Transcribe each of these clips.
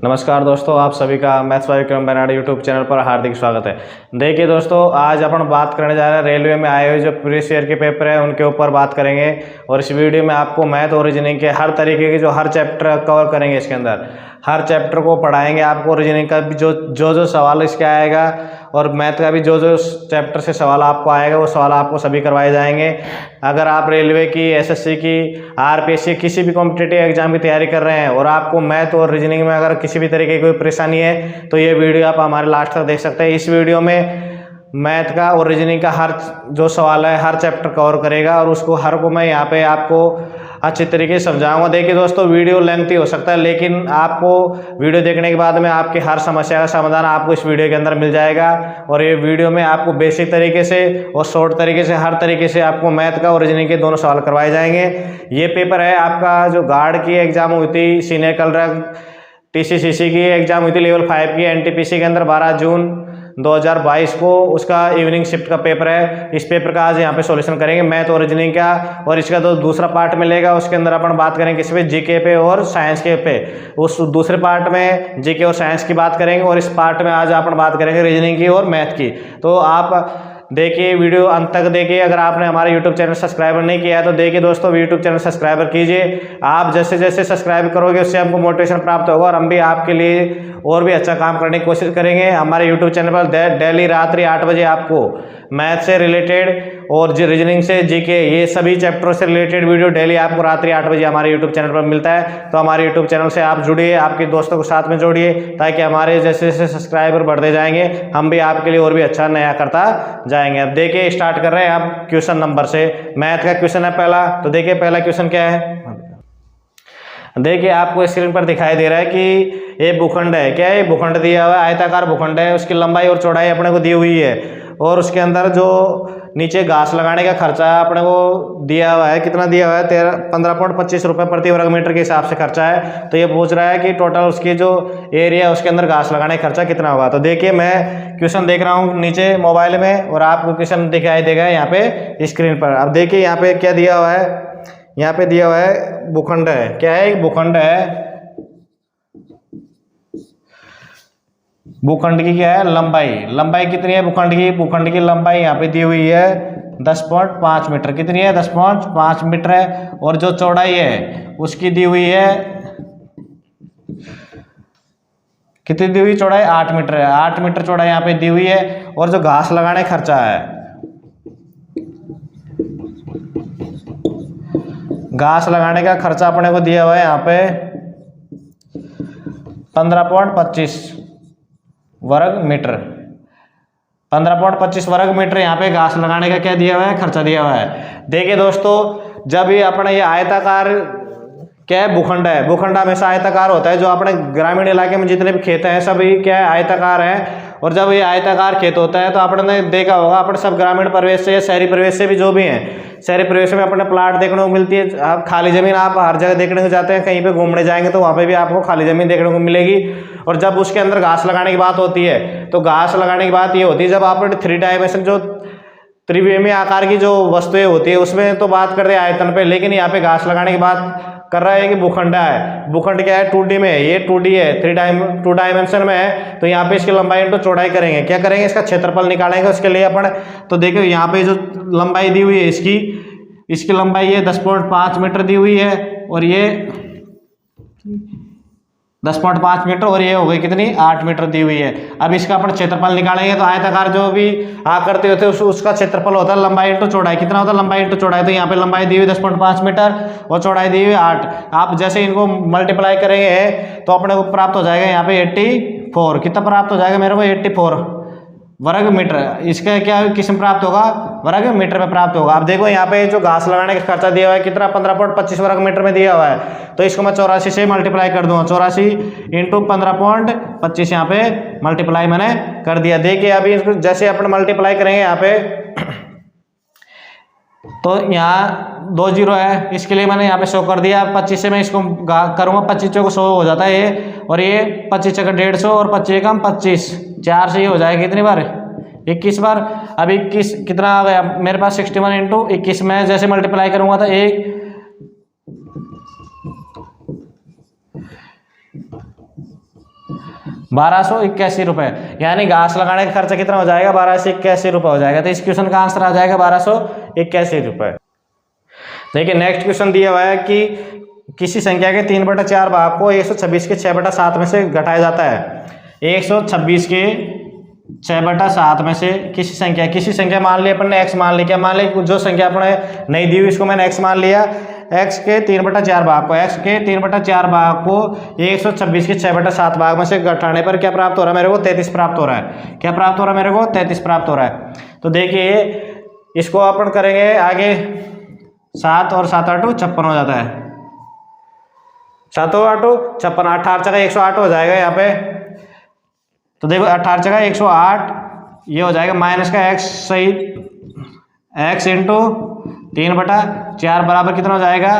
नमस्कार दोस्तों, आप सभी का maths by Vikram Benad YouTube channel पर हार्दिक स्वागत है। देखिए दोस्तों, आज अपन बात करने जा रहे हैं रेलवे में आए हुए जो प्रीवियस ईयर के पेपर है उनके ऊपर बात करेंगे। और इस वीडियो में आपको मैथ और रीजनिंग के हर तरीके के जो हर चैप्टर कवर करेंगे, इसके अंदर हर चैप्टर को पढ़ाएंगे आपको। रीजनिंग का भी जो सवाल इसके आएगा और मैथ का भी जो चैप्टर से सवाल आपको आएगा वो सवाल आपको सभी करवाए जाएंगे। अगर आप रेलवे की, एसएससी की, आरपीएससी किसी भी कॉम्पिटिटिव एग्जाम की तैयारी कर रहे हैं और आपको मैथ और रीजनिंग में अगर किसी भी तरीके की कोई परेशानी है तो ये वीडियो आप हमारे लास्ट तक देख सकते हैं। इस वीडियो में मैथ का और रीजनिंग का हर जो सवाल है हर चैप्टर कवर करेगा और उसको हर को मैं यहाँ पे आपको अच्छी तरीके से समझाऊंगा। देखिए दोस्तों, वीडियो लेंथी हो सकता है लेकिन आपको वीडियो देखने के बाद में आपकी हर समस्या का समाधान आपको इस वीडियो के अंदर मिल जाएगा। और ये वीडियो में आपको बेसिक तरीके से और शॉर्ट तरीके से हर तरीके से आपको मैथ का और रीजनिंग के दोनों सवाल करवाए जाएंगे। ये पेपर है आपका जो गार्ड की एग्जाम हुई थी, सीनियर क्लर्क टीसीसीसी की एग्जाम हुई थी लेवल 5 की एनटीपीसी के अंदर 12 जून 2022 को, उसका इवनिंग शिफ्ट का पेपर है। इस पेपर का आज यहाँ पे सॉल्यूशन करेंगे मैथ और रीजनिंग का। और इसका तो दूसरा पार्ट मिलेगा, उसके अंदर अपन बात करेंगे किस पे, जीके पे और साइंस के पे। उस दूसरे पार्ट में जीके और साइंस की बात करेंगे और इस पार्ट में आज अपन बात करेंगे रीजनिंग की और मैथ की। तो आप देखिए, वीडियो अंत तक देखिए। अगर आपने हमारे यूट्यूब चैनल सब्सक्राइबर नहीं किया है तो देखिए दोस्तों, यूट्यूब चैनल सब्सक्राइबर कीजिए। आप जैसे जैसे सब्सक्राइब करोगे उससे हमको मोटिवेशन प्राप्त होगा और हम भी आपके लिए और भी अच्छा काम करने की कोशिश करेंगे। हमारे यूट्यूब चैनल पर डेली रात्रि 8 बजे आपको मैथ से रिलेटेड और रीजनिंग से जीके ये सभी चैप्टरों से रिलेटेड वीडियो डेली आपको रात्रि 8 बजे हमारे यूट्यूब चैनल पर मिलता है। तो हमारे यूट्यूब चैनल से आप जुड़िए, आपके दोस्तों को साथ में जोड़िए ताकि हमारे जैसे जैसे सब्सक्राइबर बढ़ते जाएंगे हम भी आपके लिए और भी अच्छा नया करता जाएंगे। अब देखिए, स्टार्ट कर रहे हैं आप क्वेश्चन नंबर से। मैथ का क्वेश्चन है पहला। तो देखिए पहला क्वेश्चन क्या है। देखिए आपको स्क्रीन पर दिखाई दे रहा है कि ये भूखंड है। क्या है? ये भूखंड दिया हुआ है, आयताकार भूखंड है। उसकी लंबाई और चौड़ाई अपने को दी हुई है और उसके अंदर जो नीचे घास लगाने का खर्चा अपने को दिया हुआ है। कितना दिया हुआ है? 15.25 रुपये प्रति वर्ग मीटर के हिसाब से खर्चा है। तो ये पूछ रहा है कि टोटल उसकी जो एरिया उसके अंदर घास लगाने का खर्चा कितना होगा। तो देखिए, मैं क्वेश्चन देख रहा हूँ नीचे मोबाइल में और आपको क्वेश्चन दिखाई देगा यहाँ पे स्क्रीन पर। अब देखिए यहाँ पे क्या दिया हुआ है। यहाँ पे दिया हुआ है भूखंड है। क्या है? भूखंड है। भूखंड की क्या है? लंबाई। लंबाई कितनी है भूखंड की? भूखंड की लंबाई यहाँ पे दी हुई है 10.5 मीटर। कितनी है? 10.5 मीटर है। और जो चौड़ाई है उसकी दी हुई है, कितनी दी हुई चौड़ाई? 8 मीटर है। 8 मीटर चौड़ाई यहाँ पे दी हुई है। और जो घास लगाने खर्चा है, घास लगाने का खर्चा अपने को दिया हुआ है यहाँ पे 15.25 वर्ग मीटर। 15.25 वर्ग मीटर यहाँ पे घास लगाने का क्या दिया हुआ है? खर्चा दिया हुआ है। देखिए दोस्तों, जब ये अपने ये आयताकार क्या है? भूखंड है। भूखंड हमेशा आयताकार होता है। जो अपने ग्रामीण इलाके में जितने भी खेत हैं सभी क्या है? आयताकार हैं। और जब ये आयताकार खेत होता है तो आपने देखा होगा, अपने सब ग्रामीण परिवेश से या शहरी परिवेश से भी जो भी हैं, शहरी परिवेश में अपने प्लाट देखने को मिलती है। आप खाली जमीन आप हर जगह देखने को जाते हैं, कहीं पे घूमने जाएंगे तो वहाँ पे भी आपको खाली जमीन देखने को मिलेगी। और जब उसके अंदर घास लगाने की बात होती है तो घास लगाने की बात ये होती है जब आप 3 डायमेंशन जो त्रिविमीय आकार की जो वस्तुएं होती है उसमें तो बात कर रहे हैं आयतन पे, लेकिन यहाँ पे घास लगाने की बात कर रहा है कि भूखंड है। भूखंड क्या है? 2D में है। ये 2D है, 2 डायमेंशन में है। तो यहाँ पे इसकी लंबाई इंटू चौड़ाई करेंगे। क्या करेंगे? इसका क्षेत्रफल निकालेंगे उसके लिए अपन। तो देखो यहाँ पे जो लंबाई दी हुई है इसकी लंबाई ये 10.5 मीटर दी हुई है और ये 10.5 मीटर और ये हो गई कितनी? 8 मीटर दी हुई है। अब इसका अपन क्षेत्रफल निकालेंगे तो आयताकार जो भी आकृति होते हैं उसका क्षेत्रफल होता है लंबाई इंटू चौड़ाई। कितना होता है? लंबाई इंटू चौड़ाई। तो यहाँ पे लंबाई दी हुई 10.5 मीटर और चौड़ाई दी हुई 8। आप जैसे इनको मल्टीप्लाई करेंगे तो अपने को प्राप्त हो जाएगा यहाँ पे 84। कितना प्राप्त हो जाएगा मेरे को? 84 वर्ग मीटर। इसका क्या किस्म प्राप्त होगा? वर्ग मीटर में प्राप्त होगा। अब देखो यहाँ पे जो घास लगाने का खर्चा दिया हुआ है कितना? 15.25 वर्ग मीटर में दिया हुआ है। तो इसको मैं 84 से मल्टीप्लाई कर दूंगा। 84 इंटू 15.25 यहाँ पे मल्टीप्लाई मैंने कर दिया। देखिए अभी इसको जैसे अपन मल्टीप्लाई करेंगे यहाँ पे तो यहाँ 2 जीरो है, इसके लिए मैंने यहाँ पे 100 कर दिया। 25 से मैं इसको करूँगा, 25 को 100 हो जाता है ये, और ये 25 का 150 और 25 कम 25, 4 से ये हो जाएगा कितनी बार? 21 बार। अब 21 कितना आ गया मेरे पास? 61 इंटू 21 में जैसे मल्टीप्लाई करूँगा तो 1 1 1281 रुपये, यानी घास लगाने का खर्चा कितना हो जाएगा? 1281 रुपये हो जाएगा। तो इस क्वेश्चन का आंसर आ जाएगा 1281 रुपये। देखिए नेक्स्ट क्वेश्चन दिया हुआ है कि किसी संख्या के 3/4 भाग को 126 के 6/7 में से घटाया जाता है। 126 के 6/7 में से किसी संख्या मान लिया अपन ने x मान लिया। क्या मान लिया? जो संख्या अपने नहीं दी हुई इसको मैंने x मान लिया। x के 3/4 भाग को 126 के 6/7 भाग में से घटाने पर क्या प्राप्त हो रहा है मेरे को? 33 प्राप्त हो रहा है। क्या प्राप्त हो रहा है मेरे को? 33 प्राप्त हो रहा है। तो देखिए इसको अपन करेंगे आगे, 7 और 7 8 56 हो जाता है। 7 और 8 56, 18 जगह 108 हो जाएगा यहाँ पे। तो देखो 18 जगह 108 ये हो जाएगा माइनस का x सही, x इंटू 3/4 बराबर कितना हो जाएगा?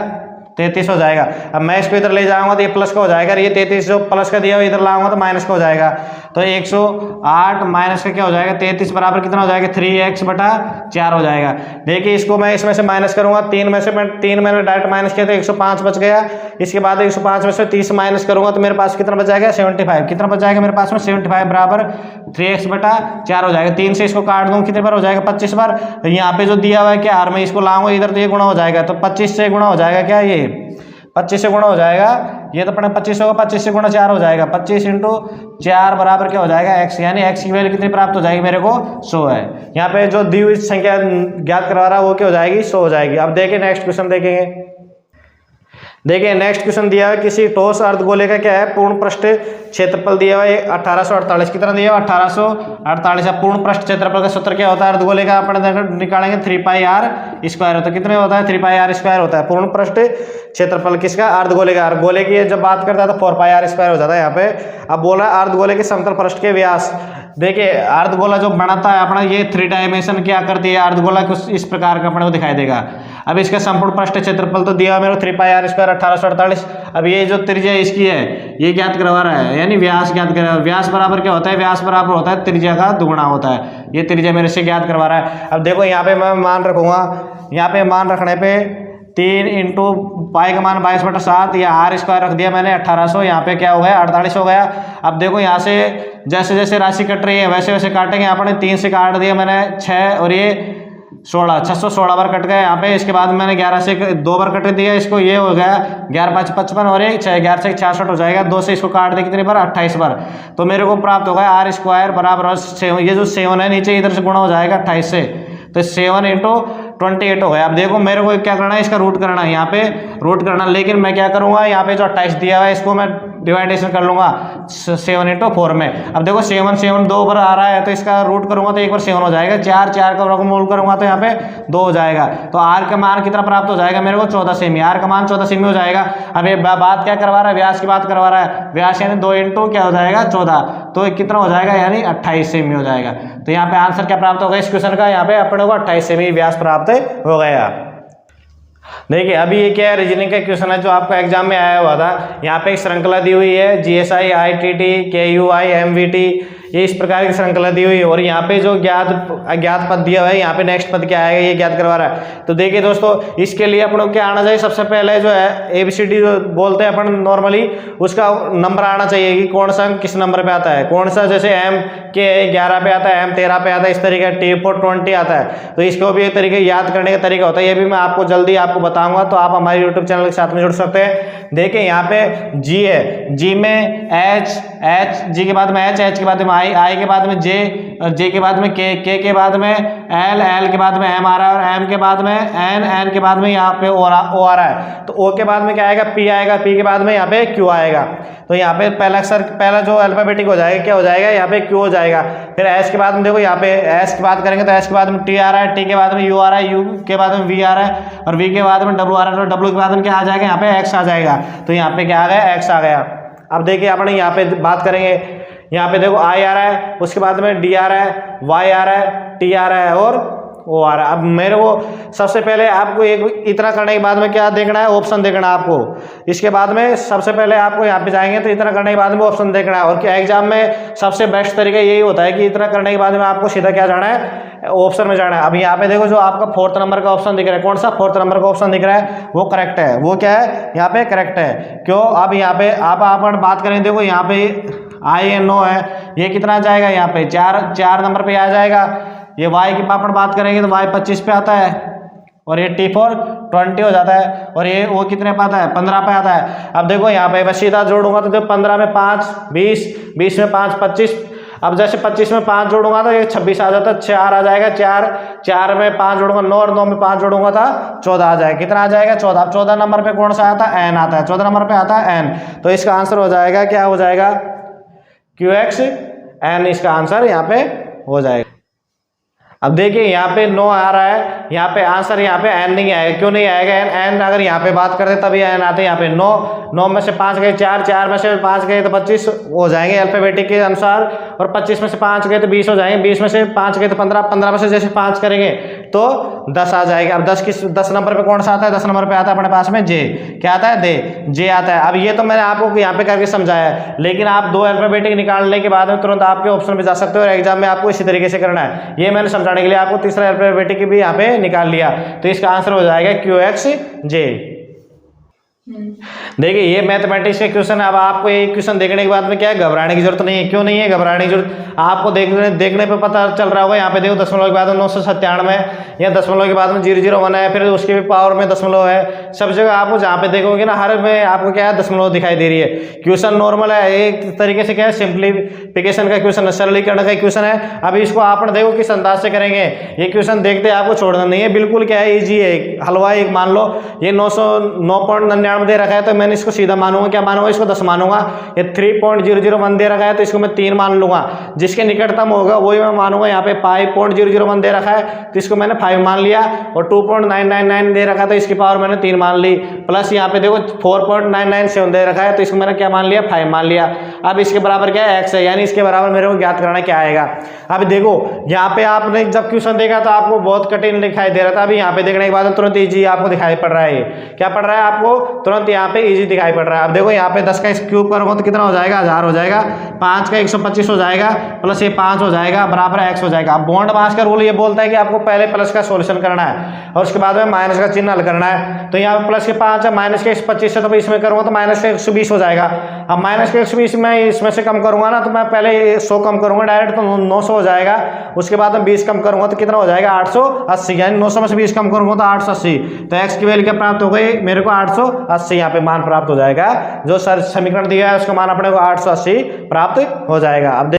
33 हो जाएगा। अब मैं इसको इधर ले जाऊंगा तो ये प्लस का हो जाएगा, ये 33 जो प्लस का दिया हुआ इधर लाऊंगा तो माइनस का हो जाएगा। तो 108 माइनस का क्या हो जाएगा? 33 बराबर कितना हो जाएगा? 3x/4 हो जाएगा। देखिए इसको मैं इसमें से माइनस करूंगा, 3 में से 3 मैंने डायरेक्ट माइनस किया तो 105 बच गया। इसके बाद 105 में से 30 माइनस करूंगा तो मेरे पास कितना बच जाएगा? 75। कितना बच जाएगा मेरे पास में? 75 बराबर 3x/4 हो जाएगा। 3 से इसको काट दूँ कितने बार हो जाएगा? 25 बार। तो यहाँ पे जो दिया हुआ है क्या आर में इसको लाऊंगा इधर तो ये गुणा हो जाएगा। तो 25 से गुणा हो जाएगा, क्या ये 25 से गुणा हो जाएगा, ये तो अपने 25 होगा, 25 से गुणा 4 हो जाएगा। 25 इंटू 4 बराबर क्या हो जाएगा? x, यानी x की वैल्यू कितनी प्राप्त हो जाएगी मेरे को? 100 है। यहाँ पे जो दी हुई संख्या ज्ञात करवा रहा है वो क्या हो जाएगी? 100 हो जाएगी। अब देखिए नेक्स्ट क्वेश्चन देखेंगे। देखिए नेक्स्ट क्वेश्चन दिया है किसी ठोस अर्धगोले का क्या है? पूर्ण पृष्ठ क्षेत्रफल दिया हुआ है 1848। कितना दिया हुआ? 1848। पूर्ण पृष्ठ क्षेत्रफल का सूत्र क्या होता है अर्धगोले का? अपन निकालेंगे 3πr² होता है। कितने होता है? 3πr² होता है पूर्ण पृष्ठ क्षेत्रफल किसका? अर्धगोले का। अर्धगोले की जब बात करता है तो 4πr² हो जाता है यहाँ पे। अब बोला अर्धगोले के समतल पृष्ठ के व्यास। देखिए अर्धगोला जो बनाता है अपना ये 3 डायमेंशन क्या करती है? अर्धगोला कुछ इस प्रकार का अपने को दिखाई देगा। अब इसका संपूर्ण पृष्ठ क्षेत्रफल तो दिया मेरे को 3πr² 1848। अब ये जो त्रिज्या इसकी है ये ज्ञात करवा रहा है, यानी व्यास ज्ञात कर। व्यास बराबर क्या होता है? व्यास बराबर होता है त्रिज्या का दुगुना होता है। ये त्रिज्या मेरे से ज्ञात करवा रहा है। अब देखो यहाँ पे मैं मान रखूंगा, यहाँ पे मान रखने पे 3 इंटू पाई का मान 22/7 या r² रख दिया मैंने 1800। यहाँ पे क्या हो गया? 48 हो गया। अब देखो यहाँ से जैसे जैसे राशि कट रही है वैसे वैसे काटेंगे। यहाँ पर 3 से काट दिया मैंने 6 और ये 16, 616 बार कट गए यहाँ पे। इसके बाद मैंने 11 से 2 बार कट दिया इसको, ये हो गया 11 5 55 और 11 से 66 हो जाएगा। 2 से इसको काट दिया कितनी बार? 28 बार। तो मेरे को प्राप्त होगा r² बराबर 7। ये जो 7 है नीचे इधर से गुणा हो जाएगा 28 से, तो 7 इंटू 28 हो गया। अब देखो मेरे को क्या करना है? इसका रूट करना है, यहाँ पे रूट करना। लेकिन मैं क्या करूंगा? यहाँ पे जो 28 दिया हुआ है इसको मैं डिवाइडेशन कर लूंगा 7 इंटू 4 में। अब देखो 7 7 2 बार आ रहा है तो इसका रूट करूंगा तो एक बार 7 हो जाएगा। 4 4 का वर्गमूल करूंगा तो यहाँ पे 2 हो जाएगा। तो r का मान कितना प्राप्त हो जाएगा मेरे को? 14 सेमी। r का मान 14 सेमी हो जाएगा। अब ये बात क्या करवा रहा है? व्यास की बात करवा रहा है। व्यास यानी 2 इंटू क्या हो जाएगा? 14, तो कितना हो जाएगा? यानी 28 सेमी हो जाएगा। तो यहाँ पे आंसर क्या प्राप्त होगा इस क्वेश्चन का? यहाँ पे अपने को 28 सेमी व्यास प्राप्त हो गया। देखिए अभी ये क्या है? रीजनिंग का क्वेश्चन है जो आपका एग्जाम में आया हुआ था। यहाँ पे एक श्रृंखला दी हुई है GSI, ITT, KUI, MVT, ये इस प्रकार की श्रृंखला दी हुई है। और यहाँ पे जो अज्ञात पद दिया हुआ है यहाँ पे नेक्स्ट पद क्या आएगा ये ज्ञात करवा रहा है। तो देखिए दोस्तों इसके लिए अपन को क्या आना चाहिए? सबसे पहले जो है ABCD जो बोलते हैं अपन नॉर्मली, उसका नंबर आना चाहिए कि कौन सा अंक किस नंबर पे आता है। कौन सा जैसे M के 11 पे आता है, M 13 पे आता है, इस तरीके T for 20 आता है। तो इसको भी एक तरीके याद करने का तरीका होता है। ये भी मैं आपको जल्दी आपको बताऊंगा, तो आप हमारे यूट्यूब चैनल के साथ में जुड़ सकते हैं। देखिए यहाँ पे G है, G में H, G के बाद में H के बाद में I के बाद में J, और J के बाद में K के बाद में L के बाद में M आ रहा है, और M के बाद में N के बाद में यहाँ पे O आ रहा है। तो O के बाद में क्या आएगा? P आएगा, P के बाद में यहाँ पे Q आएगा। तो यहाँ पे पहला अक्षर पहला जो अल्फाबेटिक हो जाएगा क्या हो जाएगा? यहाँ पे Q हो जाएगा। फिर S के बाद में देखो यहाँ पे S की बात करेंगे तो S के बाद में T आ रहा है, T के बाद में U आ रहा है, U के बाद में V आ रहा है, और V के बाद में W आ रहा है, तो W के बाद में क्या आ जाएगा? यहाँ पे X आ जाएगा। तो यहाँ पे क्या आ गया? X आ गया। अब देखिए अपने यहाँ पे बात करेंगे, यहाँ पे देखो I आ रहा है, उसके बाद में D आ रहा है, Y आ रहा है, T आ रहा है और O आ रहा है। अब मेरे को सबसे पहले आपको एक इतना करने के बाद में क्या देखना है? ऑप्शन देखना है आपको। इसके बाद में सबसे पहले आपको यहाँ पे जाएंगे तो इतना करने के बाद में ऑप्शन देखना है। और क्या एग्जाम में सबसे बेस्ट तरीका यही होता है कि इतना करने के बाद में आपको सीधा क्या जाना है? ऑप्शन में जाना है। अब यहाँ पे देखो जो आपका 4th नंबर का ऑप्शन दिख रहा है, कौन सा 4th नंबर का ऑप्शन दिख रहा है? वो करेक्ट है। वो क्या है? यहाँ पे करेक्ट है। क्यों? अब यहाँ पे आप बात करें, देखो यहाँ पे INO है, ये कितना आ जाएगा यहाँ पे 4 नंबर पे आ जाएगा। ये y की अपन बात करेंगे तो y 25 पे आता है और ये T4 20 हो जाता है और ये वो कितने पे आता है 15 पे आता है। अब देखो यहाँ पे मैं सीधा जोड़ूंगा तो 15 में 5 20, 20 में 5 25। अब जैसे 25 में 5 जोड़ूंगा तो ये 26 आ जाता है, 4 आ जाएगा, 4 में 5 जोड़ूंगा 9 और 9 में 5 जोड़ूंगा था 14 आ जाएगा। कितना आ जाएगा 14। अब 14 नंबर पे कौन सा आता है, n आता है, 14 नंबर पे आता है n। तो इसका आंसर हो जाएगा, क्या हो जाएगा, QX n इसका आंसर यहाँ पे हो जाएगा। अब देखिए यहाँ पे 9 आ रहा है, यहाँ पे आंसर यहाँ पे n नहीं आएगा। क्यों नहीं आएगा n अगर यहाँ पे बात करते तभी n आते। यहाँ पे 9 में से 5 गए 4, 4 में से 5 गए तो 25 हो जाएंगे अल्फाबेटिक के अनुसार, और 25 में से 5 गए तो 20 हो जाएंगे, 20 में से 5 गए तो 15, 15 में से जैसे 5 करेंगे तो 10 आ जाएगा। अब 10 नंबर पे कौन सा आता है, 10 नंबर पे आता है अपने पास में J। क्या आता है, J आता है। अब ये तो मैंने आपको यहाँ पे करके समझाया है, लेकिन आप 2 अल्फाबेटिक निकालने के बाद में तुरंत आपके ऑप्शन पे जा सकते हो और एग्जाम में आपको इसी तरीके से करना है। ये मैंने समझाने के लिए आपको तीसरा अल्फाबेटिक भी यहाँ पे निकाल लिया, तो इसका आंसर हो जाएगा QX J। देखिए ये मैथमेटिक्स के क्वेश्चन है। अब आपको ये क्वेश्चन देखने के बाद में क्या है, घबराने की जरूरत नहीं है। क्यों नहीं है घबराने की जरूरत, आपको देखने पे पता चल रहा होगा। यहाँ पे देखो दशमलव के बाद में 997 है, या दशमलव के बाद में 001 है, फिर उसके भी पावर में दशमलव है। सब जगह आपको जहाँ पे देखोगे ना, हर में आपको क्या है, दशमलव दिखाई दे रही है। क्वेश्चन नॉर्मल है, एक तरीके से क्या है, सिंप्लीफिकेशन का क्वेश्चन है, सरलीकरण का क्वेश्चन है। अभी इसको आपने देखो किस अंदाज से करेंगे। ये क्वेश्चन देखते आपको छोड़ना नहीं है, बिल्कुल क्या है, ईजी है। हलवा एक मान लो, ये 909.99 दे रखा है तो मैंने इसको सीधा मानूंगा, क्या मानूंगा, इसको 10 मानूंगा। ये 3.001 दे रखा है तो इसको मैं 3 मान लूंगा। जिसके निकटतम होगा वही मैं मानूंगा। यहाँ पे 5.001 दे रखा है तो इसको मैंने 5 मान लिया, और 2.999 दे रखा है तो इसकी पावर मैंने 3 मान ली, प्लस यहाँ पे देखो 4.997 दे रखा है तो इसको मैंने क्या मान लिया, 5 मान लिया। अब इसके बराबर क्या है, x है, यानी इसके बराबर मेरे को ज्ञात करना क्या आएगा। अब देखो यहाँ पे आपने जब क्वेश्चन देखा तो आपको बहुत कठिन दिखाई दे रहा था, अभी यहाँ पे देखने के बाद तुरंत ईजी आपको दिखाई पड़ रहा है। क्या पड़ रहा है आपको, तुरंत यहाँ पे इजी दिखाई पड़ रहा है। अब देखो यहाँ पे 10 का क्यूब करोगे तो कितना हो जाएगा, 1000 हो जाएगा। 5 का 125 हो जाएगा, प्लस ये 5 हो जाएगा, बराबर x हो जाएगा। अब बॉन्ड मास का रूल ये बोलता है कि आपको पहले प्लस का सॉल्यूशन करना है और उसके बाद में माइनस का चिन्ह हल करना है। तो यहाँ पे प्लस के 5 है, माइनस के 125 है, तो इसमें करूँगा तो माइनस के 120 हो जाएगा। अब माइनस के 120 में इसमें से कम करूंगा ना, तो मैं पहले 100 कम करूंगा डायरेक्ट, तो 900 हो जाएगा। उसके बाद में 20 कम करूंगा तो कितना हो जाएगा, 880, यानी 900 में से 20 कम करूंगा तो 880। तो x की वैल्यू क्या प्राप्त हो गई मेरे को, 880 यहाँ पे मान प्राप्त हो जाएगा। जो समीकरण दिया है उसका मान अपने को 880 प्राप्त हो जाएगा। अब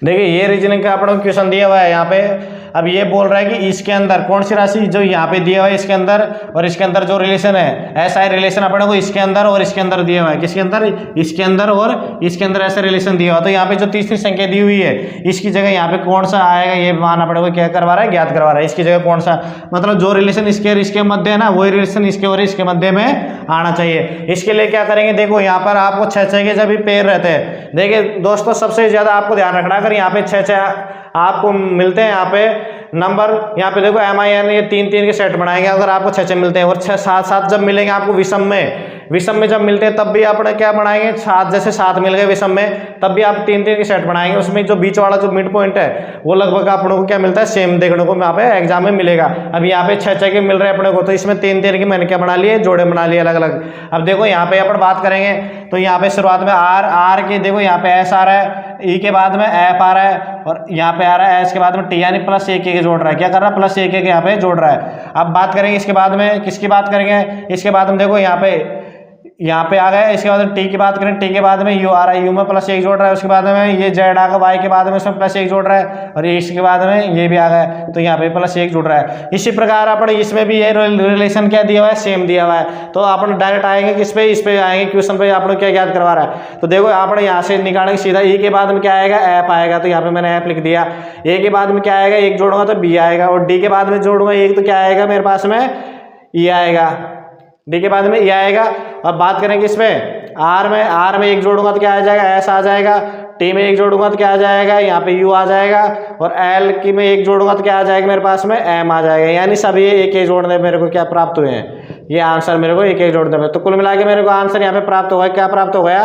देखिए ये रीजनिंग का अपने को क्वेश्चन दिया हुआ है यहाँ पे। अब ये बोल रहा है कि इसके अंदर कौन सी राशि जो यहाँ पे दिया हुआ है, इसके अंदर और इसके अंदर जो रिलेशन है, ऐसा ही रिलेशन अपने को इसके अंदर और इसके अंदर दिया हुआ है। किसके अंदर, इसके अंदर और इसके अंदर ऐसा रिलेशन दिया हुआ है। तो यहाँ पे जो तीसरी संख्या दी हुई है, इसकी जगह यहाँ पे कौन सा आएगा, ये मान अपने को क्या करवा रहा है, ज्ञात करवा रहा है। इसकी जगह कौन सा, मतलब जो रिलेशन इसके और इसके मध्य है ना, वही रिलेशन इसके और इसके मध्य में आना चाहिए। इसके लिए क्या करेंगे, देखो यहाँ पर आपको 6 के जब भी पेयर रहते हैं, देखिए दोस्तों सबसे ज्यादा आपको ध्यान रखना, अगर यहाँ पे 6 आपको मिलते हैं, यहाँ पे नंबर, यहाँ पे देखो MIN, ये 3 के सेट बनाएंगे अगर आपको 6 मिलते हैं, और 7 जब मिलेंगे आपको विषम में जब मिलते हैं तब भी आपने क्या बनाएंगे, 7 जैसे 7 मिल गए विषम में, तब भी आप 3 के सेट बनाएंगे। उसमें जो बीच वाला जो मिड पॉइंट है वो लगभग अपने को क्या मिलता है, सेम देखने को यहाँ पे एग्जाम में मिलेगा। अब यहाँ पे 6 के मिल रहे हैं अपने को, तो इसमें 3 के मैंने क्या बना लिए, जोड़े बना लिए अलग अलग। अब देखो यहाँ पे अपन बात करेंगे तो यहाँ पे शुरुआत में आर के देखो यहाँ पे S आ रहा है, E के बाद में F आ रहा है, और यहाँ पे आ रहा है S के बाद में T, यानी प्लस 1 के जोड़ रहा है। क्या कर रहा है, प्लस 1 के यहाँ पे जोड़ रहा है। अब बात करेंगे इसके बाद में, किसकी बात करेंगे, इसके बाद में देखो यहाँ पे आ गया। इसके बाद में टी की बात करें, टी के बाद में यू आ रहा है, यू में प्लस 1 जोड़ रहा है। उसके बाद में ये जेड आ गया, वाई के बाद में इसमें प्लस 1 जोड़ रहा है, और इसके बाद में ये भी आ गया, तो यहाँ पे प्लस 1 जुड़ रहा है। इसी प्रकार अपन इसमें भी ये रिलेशन क्या दिया हुआ है, सेम दिया हुआ है। तो अपन डायरेक्ट आएंगे किस पे, इस पे आएंगे, क्वेश्चन पे आप लोग क्या याद करवा रहा है। तो देखो आपने यहाँ से निकालेंगे सीधा, ई के बाद में क्या आएगा, ऐप आएगा, तो यहाँ पे मैंने ऐप लिख दिया। ए के बाद में क्या आएगा, 1 जोड़ूंगा तो बी आएगा, और डी के बाद में जोड़ूंगा 1 तो क्या आएगा मेरे पास में, ई आएगा। डी के बाद में ये आएगा। अब बात करेंगे इसमें आर में 1 जोड़ूंगा तो क्या आ जाएगा, एस आ जाएगा। टी में 1 जोड़ूंगा तो क्या आ जाएगा, यहाँ पे यू आ जाएगा, और एल की में 1 जोड़ूंगा तो क्या आ जाएगा मेरे पास में, एम आ जाएगा। यानी सभी एक जोड़ने मेरे को क्या प्राप्त हुए हैं, ये आंसर मेरे को एक जोड़ने में। तो कुल मिला के मेरे को आंसर यहाँ पे प्राप्त हुआ, क्या प्राप्त हो गया,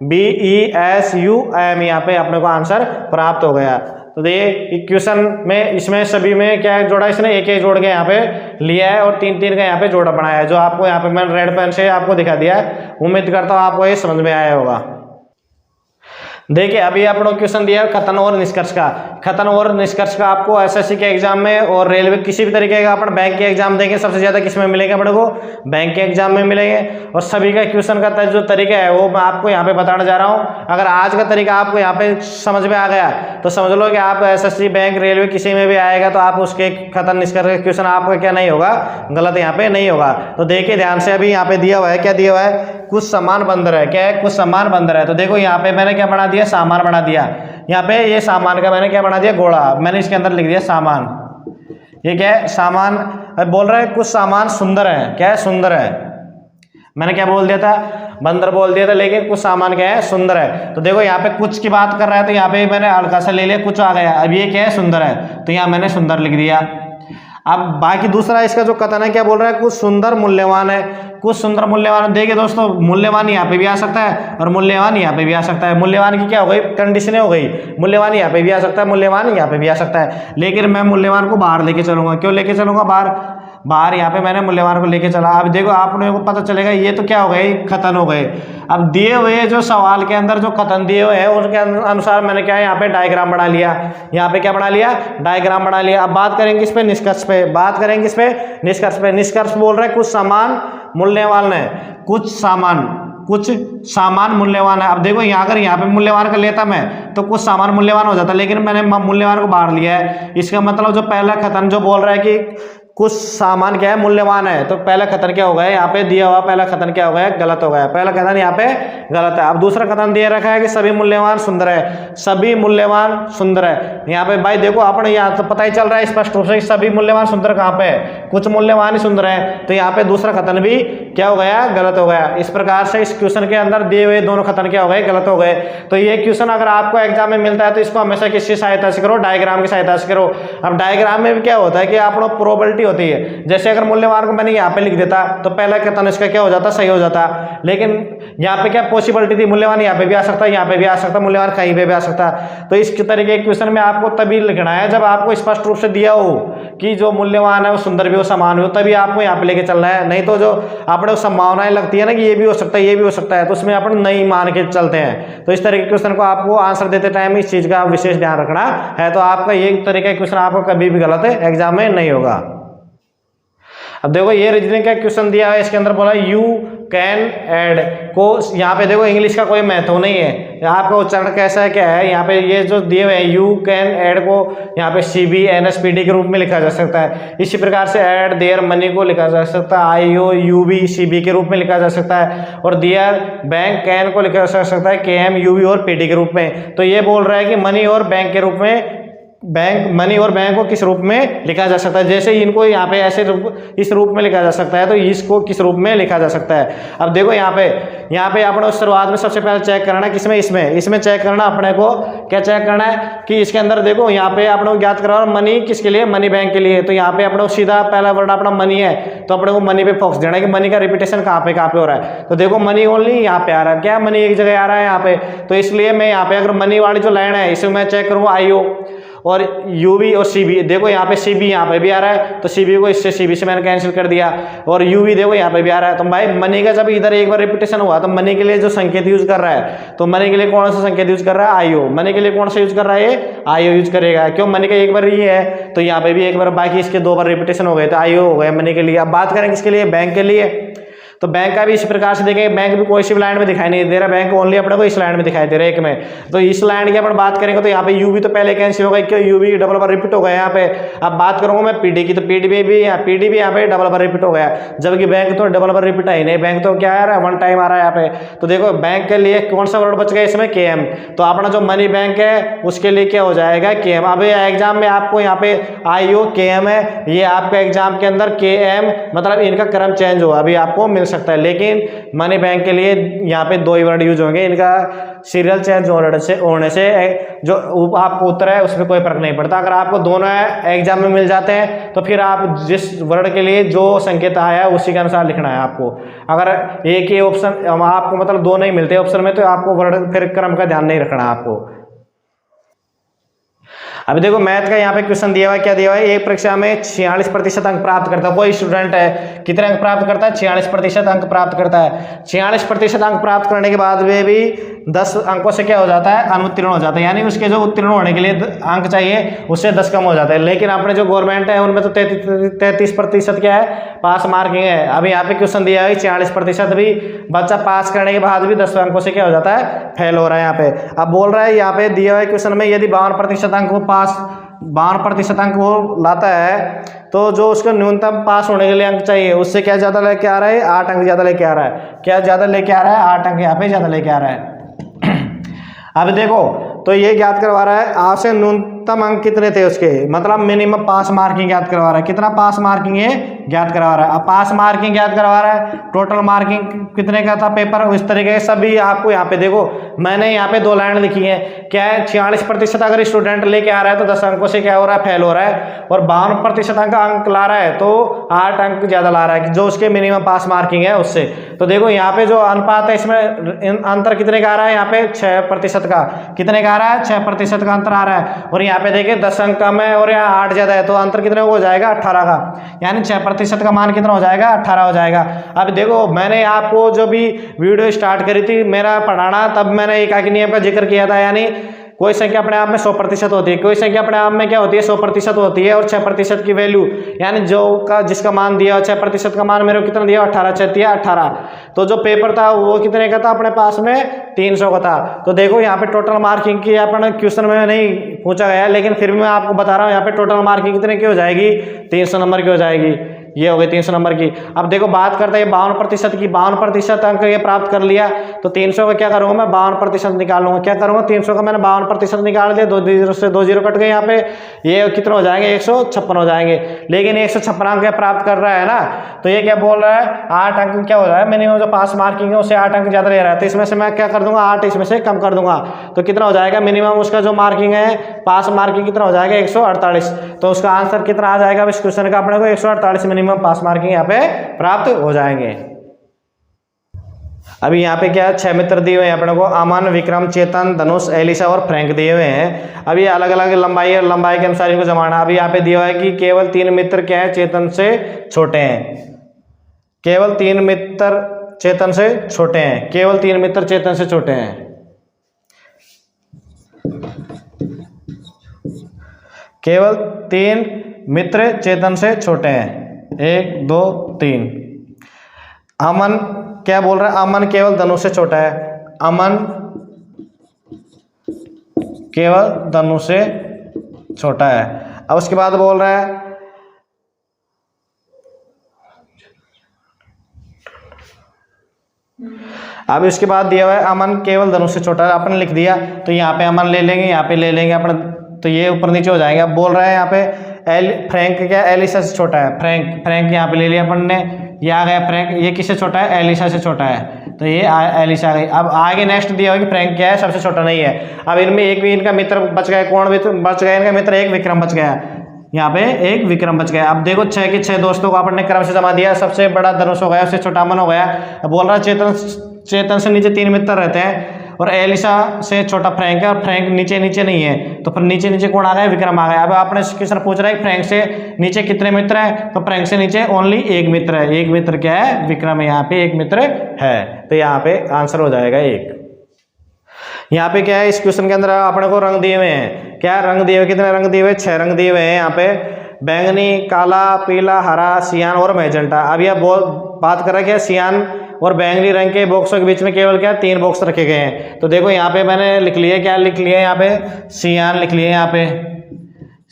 FBESUM, यहाँ पे अपने को आंसर प्राप्त हो गया। तो ये इक्वेशन में इसमें सभी में क्या जोड़ा, इसने एक जोड़ के यहाँ पे लिया है, और 3 का यहाँ पे जोड़ा बनाया है, जो आपको यहाँ पे मैंने रेड पेन से आपको दिखा दिया है। उम्मीद करता हूँ आपको ये समझ में आया होगा। देखिए अभी आपको क्वेश्चन दिया है कथन और निष्कर्ष का। कथन और निष्कर्ष का आपको एसएससी के एग्जाम में और रेलवे किसी भी तरीके का अपन बैंक के एग्जाम देंगे सबसे ज्यादा किस में मिलेंगे अपने को, बैंक के एग्जाम में मिलेंगे। और सभी का क्वेश्चन का जो तरीका है वो मैं आपको यहाँ पे बताने जा रहा हूँ। अगर आज का तरीका आपको यहाँ पे समझ में आ गया तो समझ लो कि आप एसएससी बैंक रेलवे किसी में भी आएगा तो आप उसके कथन निष्कर्ष क्वेश्चन आपका क्या नहीं होगा, गलत यहाँ पे नहीं होगा। तो देखिए ध्यान से, अभी यहाँ पे दिया हुआ है, क्या दिया हुआ है, कुछ सामान बंद है। क्या है, कुछ सामान बंद है। तो देखो यहाँ पे मैंने क्या बना दिया, सामान बना दिया। यहाँ पे ये सामान का मैंने क्या बना दिया, घोड़ा। मैंने इसके अंदर लिख दिया सामान। ये क्या है, सामान। बोल रहा है कुछ सामान सुंदर है। क्या है, सुंदर है। मैंने क्या बोल दिया था, बंदर बोल दिया था, लेकिन कुछ सामान क्या है, सुंदर है। तो देखो यहाँ पे कुछ की बात कर रहा है तो यहाँ पे मैंने हल्का सा ले लिया, कुछ आ गया। अब ये क्या है, सुंदर है, तो यहाँ मैंने सुंदर लिख दिया। अब बाकी दूसरा इसका जो कथन है क्या बोल रहा है, कुछ सुंदर मूल्यवान है। कुछ सुंदर मूल्यवान, देखिए दोस्तों मूल्यवान यहाँ पे भी आ सकता है और मूल्यवान यहाँ पे भी आ सकता है। मूल्यवान की क्या हो गई, कंडीशनें हो गई। मूल्यवान यहाँ पे भी आ सकता है, मूल्यवान यहाँ पे भी आ सकता है। लेकिन मैं मूल्यवान को बाहर लेके चलूंगा। क्यों लेके चलूंगा बाहर यहाँ पे मैंने मूल्यवान को लेके चला। अब देखो आपने को पता चलेगा ये तो क्या हो गए, कथन हो गए। अब दिए हुए जो सवाल के अंदर जो कथन दिए हुए हैं उनके अनुसार मैंने क्या है, यहाँ पे डायग्राम बना लिया। यहाँ पे क्या बना लिया, डायग्राम बना लिया। अब बात करेंगे इस पे निष्कर्ष पे, बात करेंगे इस पे निष्कर्ष पे। निष्कर्ष बोल रहे हैं कुछ सामान मूल्यवान है, कुछ सामान मूल्यवान है। अब देखो यहाँ अगर यहाँ पे मूल्यवान का लेता मैं तो कुछ सामान मूल्यवान हो जाता, लेकिन मैंने मूल्यवान को बाहर लिया है। इसका मतलब जो पहला कथन जो बोल रहा है कि कुछ सामान क्या है, मूल्यवान है, तो पहला कथन क्या हो गया, यहाँ पे दिया हुआ पहला कथन क्या हो गया, गलत हो गया। पहला कथन यहाँ पे गलत है। अब दूसरा कथन दिया रखा है कि सभी मूल्यवान सुंदर है। सभी मूल्यवान सुंदर है। यहाँ पे भाई देखो अपने यहाँ तो पता ही चल रहा है स्पष्ट रूप से सभी मूल्यवान सुंदर कहाँ पे है, कुछ मूल्यवान ही सुंदर है। तो यहाँ पे दूसरा कथन भी क्या हो गया, गलत हो गया। इस प्रकार से इस क्वेश्चन के अंदर दिए हुए दोनों कथन क्या हो गए, गलत हो गए। तो ये क्वेश्चन अगर आपको एग्जाम में मिलता है तो इसको हमेशा किसकी सहायता से करो, डायग्राम की सहायता से करो। अब डायग्राम में भी क्या होता है कि आपको प्रोबेबिलिटी होती है। जैसे अगर मूल्यवान को मैंने यहाँ पे लिख देता तो पहला कथन इसका क्या हो जाता, सही हो जाता। लेकिन यहाँ पे क्या पॉसिबिलिटी थी, मूल्यवान यहाँ पे भी आ सकता, यहाँ पे भी आ सकता, मूल्यवान कहीं पे भी आ सकता। तो इस तरीके के क्वेश्चन में आपको तभी लिखना है जब आपको स्पष्ट रूप से दिया हो कि जो मूल्यवान है वो सुंदर भी हो, समान भी हो, तभी आपको यहाँ पे लेके चलना है। नहीं तो जो अपने संभावनाएं लगती है ना कि ये भी हो सकता है, ये भी हो सकता है, तो उसमें अपन नहीं मान के चलते हैं। तो इस तरह के क्वेश्चन को आपको आंसर देते टाइम इस चीज का विशेष ध्यान रखना है। तो आपका ये तरीका क्वेश्चन आपको कभी भी गलत एग्जाम में नहीं होगा। अब देखो ये रीजनिंग का क्वेश्चन दिया है, इसके अंदर बोला यू कैन ऐड को। यहाँ पे देखो इंग्लिश का कोई महत्व नहीं है, आपका उच्चारण कैसा है क्या है। यहाँ पे ये जो दिए हुए हैं यू कैन ऐड को यहाँ पे CB NSPD के रूप में लिखा जा सकता है। इसी प्रकार से ऐड देयर मनी को लिखा जा सकता है IO UB CB के रूप में लिखा जा सकता है। और देयर बैंक कैन को लिखा जा सकता है KM UB और PD के रूप में। तो ये बोल रहा है कि मनी और बैंक के रूप में, बैंक मनी और बैंक को किस रूप में लिखा जा सकता है। जैसे इनको यहाँ पे ऐसे इस रूप में लिखा जा सकता है तो इसको किस रूप में लिखा जा सकता है। अब देखो यहाँ पे अपने शुरुआत में सबसे पहले चेक करना है किसमें, इसमें चेक करना अपने को क्या चेक करना है कि इसके अंदर देखो यहाँ पे अपने को ज्ञात करा मनी किसके लिए, मनी बैंक के लिए। तो यहाँ पे अपने को सीधा पहला वर्ड अपना मनी है तो अपने को मनी पे फोकस देना है कि मनी का रिपीटेशन कहाँ पे हो रहा है। तो देखो मनी ओनली यहाँ पे आ रहा है, क्या मनी एक जगह आ रहा है यहाँ पे। तो इसलिए मैं यहाँ पे अगर मनी वाली जो लाइन है इसमें मैं चेक करूँगा IO और UB और CB। देखो यहाँ पे CB यहाँ पे भी आ रहा है तो CB को इससे CB से मैंने कैंसिल कर दिया। और UB देखो यहाँ पे भी आ रहा है। तो भाई मनी का जब इधर एक बार रिपीटेशन हुआ तो मनी के लिए जो संकेत यूज कर रहा है, तो मनी के लिए कौन सा संकेत यूज कर रहा है, IO। मनी के लिए कौन सा यूज कर रहा है, ये IO यूज करेगा। क्यों, मनी का एक बार ये है तो यहाँ पे भी एक बार, बाकी इसके 2 बार रिपीटेशन हो गए तो IO हो गया मनी के लिए। अब बात करेंगे इसके लिए, बैंक के लिए। तो बैंक का भी इसी प्रकार से देखेंगे, बैंक भी कोई सी लाइन में दिखाई नहीं दे रहा, बैंक ओनली अपने को इस लाइन में दिखाई दे रहा है एक में। तो इस लाइन की अपन बात करेंगे तो यहाँ पे UB तो पहले कैंसिल हो गया, क्यों UB डबल बार रिपीट हो गया यहाँ पे। अब बात करूंगा मैं PD की, तो PD भी यहाँ पे डबल बार रिपीट हो गया, जबकि बैंक तो डबल बार रिपीट है ही नहीं, बैंक तो क्या आ रहा है, 1 टाइम आ रहा है यहाँ पे। तो देखो बैंक के लिए कौन सा वर्ड बच गया इसमें, KM। तो अपना जो मनी बैंक है उसके लिए क्या हो जाएगा, KM। अब एग्जाम में आपको यहाँ पे IO KM है, ये आपका एग्जाम के अंदर KM मतलब इनका क्रम चेंज हुआ अभी आपको मिल सकता है। लेकिन मनी बैंक के लिए यहाँ पे 2 ही वर्ड यूज होंगे, इनका सीरियल चेंज होने से जो आपको उत्तर है उसमें कोई फर्क नहीं पड़ता। अगर आपको दोनों एग्जाम में मिल जाते हैं तो फिर आप जिस वर्ड के लिए जो संकेत आया है उसी के अनुसार लिखना है आपको। अगर एक ही ऑप्शन आपको मतलब 2 नहीं मिलते ऑप्शन में तो आपको वर्ड फिर क्रम का ध्यान नहीं रखना आपको। अभी देखो मैथ का यहाँ पे क्वेश्चन दिया हुआ है, क्या दिया हुआ है, एक परीक्षा में 46% अंक प्राप्त करता है कोई स्टूडेंट है, कितने अंक प्राप्त करता है, 46% अंक प्राप्त करता है। 46% अंक प्राप्त करने के बाद वे भी 10 अंकों से क्या हो जाता है, अनुत्तीर्ण हो जाता है, यानी उसके जो उत्तीर्ण होने के लिए अंक चाहिए उससे 10 कम हो जाता है। लेकिन अपने जो गवर्नमेंट है उनमें तो 33% क्या है, पास मार्किंग है। अभी यहाँ पे क्वेश्चन दिया है 40% भी बच्चा पास करने के बाद भी 10 अंकों से क्या हो जाता है, फेल हो रहा है यहाँ पे। अब बोल रहा है यहाँ पे दिया हुआ क्वेश्चन में यदि 52% अंक वो 52% अंक वो लाता है तो जो उसको न्यूनतम पास होने के लिए अंक चाहिए उससे क्या ज़्यादा लेके आ रहा है, 8 अंक ज़्यादा लेके आ रहा है। क्या ज़्यादा लेके आ रहा है, 8 अंक यहाँ पे ज़्यादा लेके आ रहा है। अब देखो तो ये ज्ञात करवा रहा है आपसे न्यूनतम अंक कितने थे उसके, मतलब मिनिमम पास मार्किंग ज्ञात करवा रहा है, कितना पास मार्किंग है ज्ञात करवा रहा है। अब पास मार्किंग ज्ञात करवा रहा है, टोटल मार्किंग कितने का था पेपर, इस तरीके से सभी आपको यहाँ पे देखो मैंने यहाँ पे 2 लाइन लिखी है। क्या है, 46% अगर स्टूडेंट लेके आ रहा है तो 10 अंकों से क्या हो रहा है, फेल हो रहा है, और 52% अंक ला रहा है तो 8 अंक ज्यादा ला रहा है जो उसके मिनिमम पास मार्किंग है उससे। तो देखो यहाँ पे जो अनुपात है इसमें अंतर कितने का आ रहा है, यहाँ पे 6% का, कितने का आ रहा है, 6% का अंतर आ रहा है। और यहाँ पे देखिए 10 अंक कम है और यहाँ 8 ज्यादा है तो अंतर कितने हो जाएगा, 18 का, यानी 6% का मान कितना हो जाएगा, 18 हो जाएगा। अब देखो मैंने आपको जो भी वीडियो स्टार्ट करी थी मेरा पढ़ाना, तब मैंने एकाकी नियम का जिक्र किया था, यानी कोई संख्या अपने आप में 100% होती है, कोई संख्या अपने आप में क्या होती है, 100% होती है, और 6% की वैल्यू यानी जो का जिसका मान दिया 6% का मान मेरे को कितना दिया, 18 दिया 18। तो जो पेपर था वो कितने का था अपने पास में, 300 का था। तो देखो यहाँ पे टोटल मार्किंग की अपने क्वेश्चन में नहीं पूछा गया, लेकिन फिर भी मैं आपको बता रहा हूँ यहाँ पे टोटल मार्किंग कितने की हो जाएगी, 300 नंबर की हो जाएगी। ये हो गई 300 नंबर की। अब देखो बात करते हैं 52% की, 52% अंक ये प्राप्त कर लिया तो 300 का क्या करूंगा मैं, 52% निकाल लूंगा। क्या करूंगा, 300 का मैंने 52% निकाल दिया, 2 जीरो से 2 जीरो कट गए यहाँ पे, ये कितना हो जाएंगे, 156 हो जाएंगे। लेकिन 156 अंक प्राप्त कर रहा है ना, तो ये क्या बोल रहा है, 8 अंक क्या हो रहा है, मिनिमम जो पास मार्किंग है उससे 8 अंक ज्यादा ले रहा है, तो इसमें से मैं क्या कर दूंगा, 8 इसमें से कम कर दूंगा, तो कितना हो जाएगा, मिनिमम उसका जो मार्किंग है पास मार्किंग कितना हो जाएगा, 148। तो उसका आंसर कितना आ जाएगा इस क्वेश्चन का अपने को, 148 मिनिमम पास मार्किंग यहाँ पे प्राप्त हो जाएंगे। अभी यहाँ पे क्या 6 मित्र दिए हुए हैं अपने को, अमन, विक्रम, चेतन, धनुष, एलिसा और फ्रैंक दिए हुए हैं। अभी अलग अलग लंबाई के अनुसार इनको जमाना। अभी यहाँ पे दिया हुआ है कि केवल 3 मित्र क्या है, चेतन से छोटे हैं, केवल 3 मित्र चेतन से छोटे हैं, केवल 3 मित्र चेतन से छोटे हैं, केवल 3 मित्र चेतन से छोटे हैं, 1 2 3। अमन क्या बोल रहा है, अमन केवल धनुष से छोटा है, अमन केवल धनुष से छोटा है। अब उसके बाद बोल रहा है अब इसके बाद दिया हुआ है अमन केवल धनुष से छोटा है, अपन लिख दिया तो यहाँ पे अमन ले लेंगे, यहाँ पे ले लेंगे अपन, तो ये ऊपर नीचे हो जाएगा। बोल रहा है यहाँ पे फ्रैंक क्या एलिसा से छोटा है, फ्रैंक यहाँ पे ले लिया अपन ने, ये आ गया फ्रैंक, ये किससे छोटा है, एलिसा से छोटा है, तो ये एलिसा आ गई। अब आगे नेक्स्ट दिया होगा कि फ्रैंक क्या है, सबसे छोटा नहीं है। अब इनमें एक भी इनका मित्र बच गया, कौन बच गया इनका मित्र, एक विक्रम बच गया, यहाँ पे एक विक्रम बच गया। अब देखो 6 के 6 दोस्तों को अपन ने क्रम से जमा दिया, सबसे बड़ा धनुष हो गया, उससे छोटा अमन हो गया। बोल रहा है चेतन से नीचे 3 मित्र रहते हैं और एलिसा से छोटा फ्रैंक है, और फ्रैंक नीचे नहीं है, तो फिर नीचे कौन आ गया, विक्रम आ गया। अब आपने क्वेश्चन पूछ रहा है फ्रैंक से नीचे कितने मित्र हैं, तो फ्रैंक से नीचे ओनली एक मित्र है, एक मित्र क्या है, विक्रम है, यहाँ पे एक मित्र है, तो यहाँ पे आंसर हो जाएगा 1। यहाँ पे क्या है इस क्वेश्चन के अंदर अपने को रंग दिए हुए हैं, क्या रंग दिए हुए, कितने रंग दिए हुए, 6 रंग दिए हुए हैं यहाँ पे, बैंगनी, काला, पीला, हरा, सियान और मैजेंटा। अब यह बात कर रहा है क्या, सियान और बैंगनी रंग के बॉक्सों के बीच में केवल क्या 3 बॉक्स रखे गए हैं। तो देखो यहाँ पे मैंने लिख लिया, क्या लिख लिया यहाँ पे, सियान लिख लिया, यहाँ पे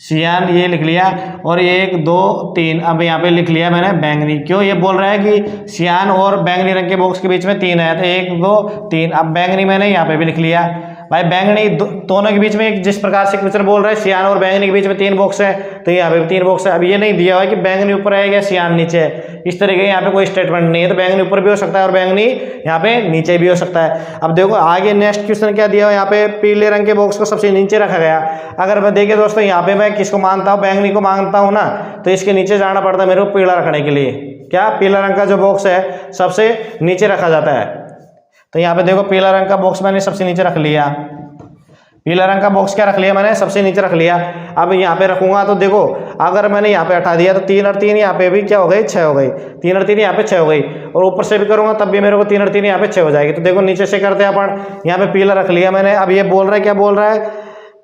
सियान ये लिख लिया, और 1 2 3 अब यहाँ पे लिख लिया मैंने बैंगनी। क्यों, ये बोल रहा है कि सियान और बैंगनी रंग के बॉक्स के बीच में 3 है, तो 1 2 3। अब बैंगनी मैंने यहाँ पे भी लिख लिया। भाई बैंगनी दोनों के बीच में जिस प्रकार से क्वेश्चन बोल रहा है सियान और बैंगनी के बीच में 3 बॉक्स है, तो यहाँ पे भी 3 बॉक्स है। अब ये नहीं दिया हुआ है कि बैंगनी ऊपर है या सियान नीचे है, इस तरीके यहाँ पे कोई स्टेटमेंट नहीं है, तो बैंगनी ऊपर भी हो सकता है और बैंगनी यहाँ पे नीचे भी हो सकता है। अब देखो आगे नेक्स्ट क्वेश्चन क्या दिया हुआ है, यहाँ पे पीले रंग के बॉक्स को सबसे नीचे रखा गया। अगर मैं देखिए दोस्तों यहाँ पे मैं किसको मानता हूँ, बैंगनी को मानता हूँ ना, तो इसके नीचे जाना पड़ता है मेरे को पीला रखने के लिए। क्या, पीला रंग का जो बॉक्स है सबसे नीचे रखा जाता है, तो यहाँ पे देखो पीला रंग का बॉक्स मैंने सबसे नीचे रख लिया, पीला रंग का बॉक्स क्या रख लिया मैंने, सबसे नीचे रख लिया। अब यहाँ पे रखूंगा तो देखो अगर मैंने यहाँ पे हटा दिया तो 3 और 3 यहाँ पे भी क्या हो गई, 6 हो गई। 3 और 3 यहाँ पे 6 हो गई, और ऊपर से भी करूंगा तब भी मेरे को 3 और 3 यहाँ पे 6 हो जाएगी। तो देखो नीचे से करते हैं अपन, यहाँ पे पीला रख लिया मैंने। अब ये बोल रहा है, क्या बोल रहा है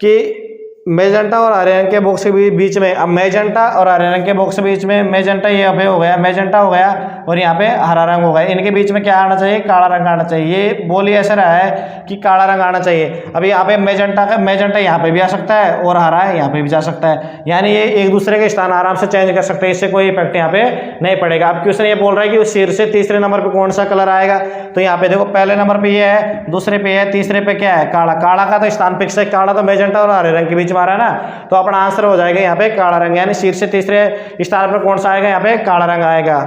कि मेजेंटा और हरे रंग के बॉक्स के बीच में, अब मेजेंटा और हरे रंग के बॉक्स के बीच में मेजेंटा यहाँ पे हो गया, मेजेंटा हो गया, और यहाँ पे हरा रंग हो गया। इनके बीच में क्या आना चाहिए, काला रंग आना चाहिए। ये बोली ऐसा रहा है कि काला रंग आना चाहिए। अब यहाँ पे मेजेंटा यहाँ पे भी आ सकता है और हरा यहाँ पे भी जा सकता है, यानी ये एक दूसरे के स्थान आराम से चेंज कर सकते हैं, इससे कोई इफेक्ट यहाँ पे नहीं पड़ेगा। अब क्वेश्चन ये बोल रहा है कि सिर से तीसरे नंबर पे कौन सा कलर आएगा, तो यहाँ पे देखो पहले नंबर पे ये है, दूसरे पे है, तीसरे पे क्या है, काला। काला का तो स्थान फिक्स है, काला तो मेजेंटा और हरे रंग के बीच में आ रहा है ना, तो अपना आंसर हो जाएगा यहाँ पे काला रंग, यानी शीर्ष से तीसरे स्थान पर कौन सा आएगा, यहाँ पे काला रंग आएगा।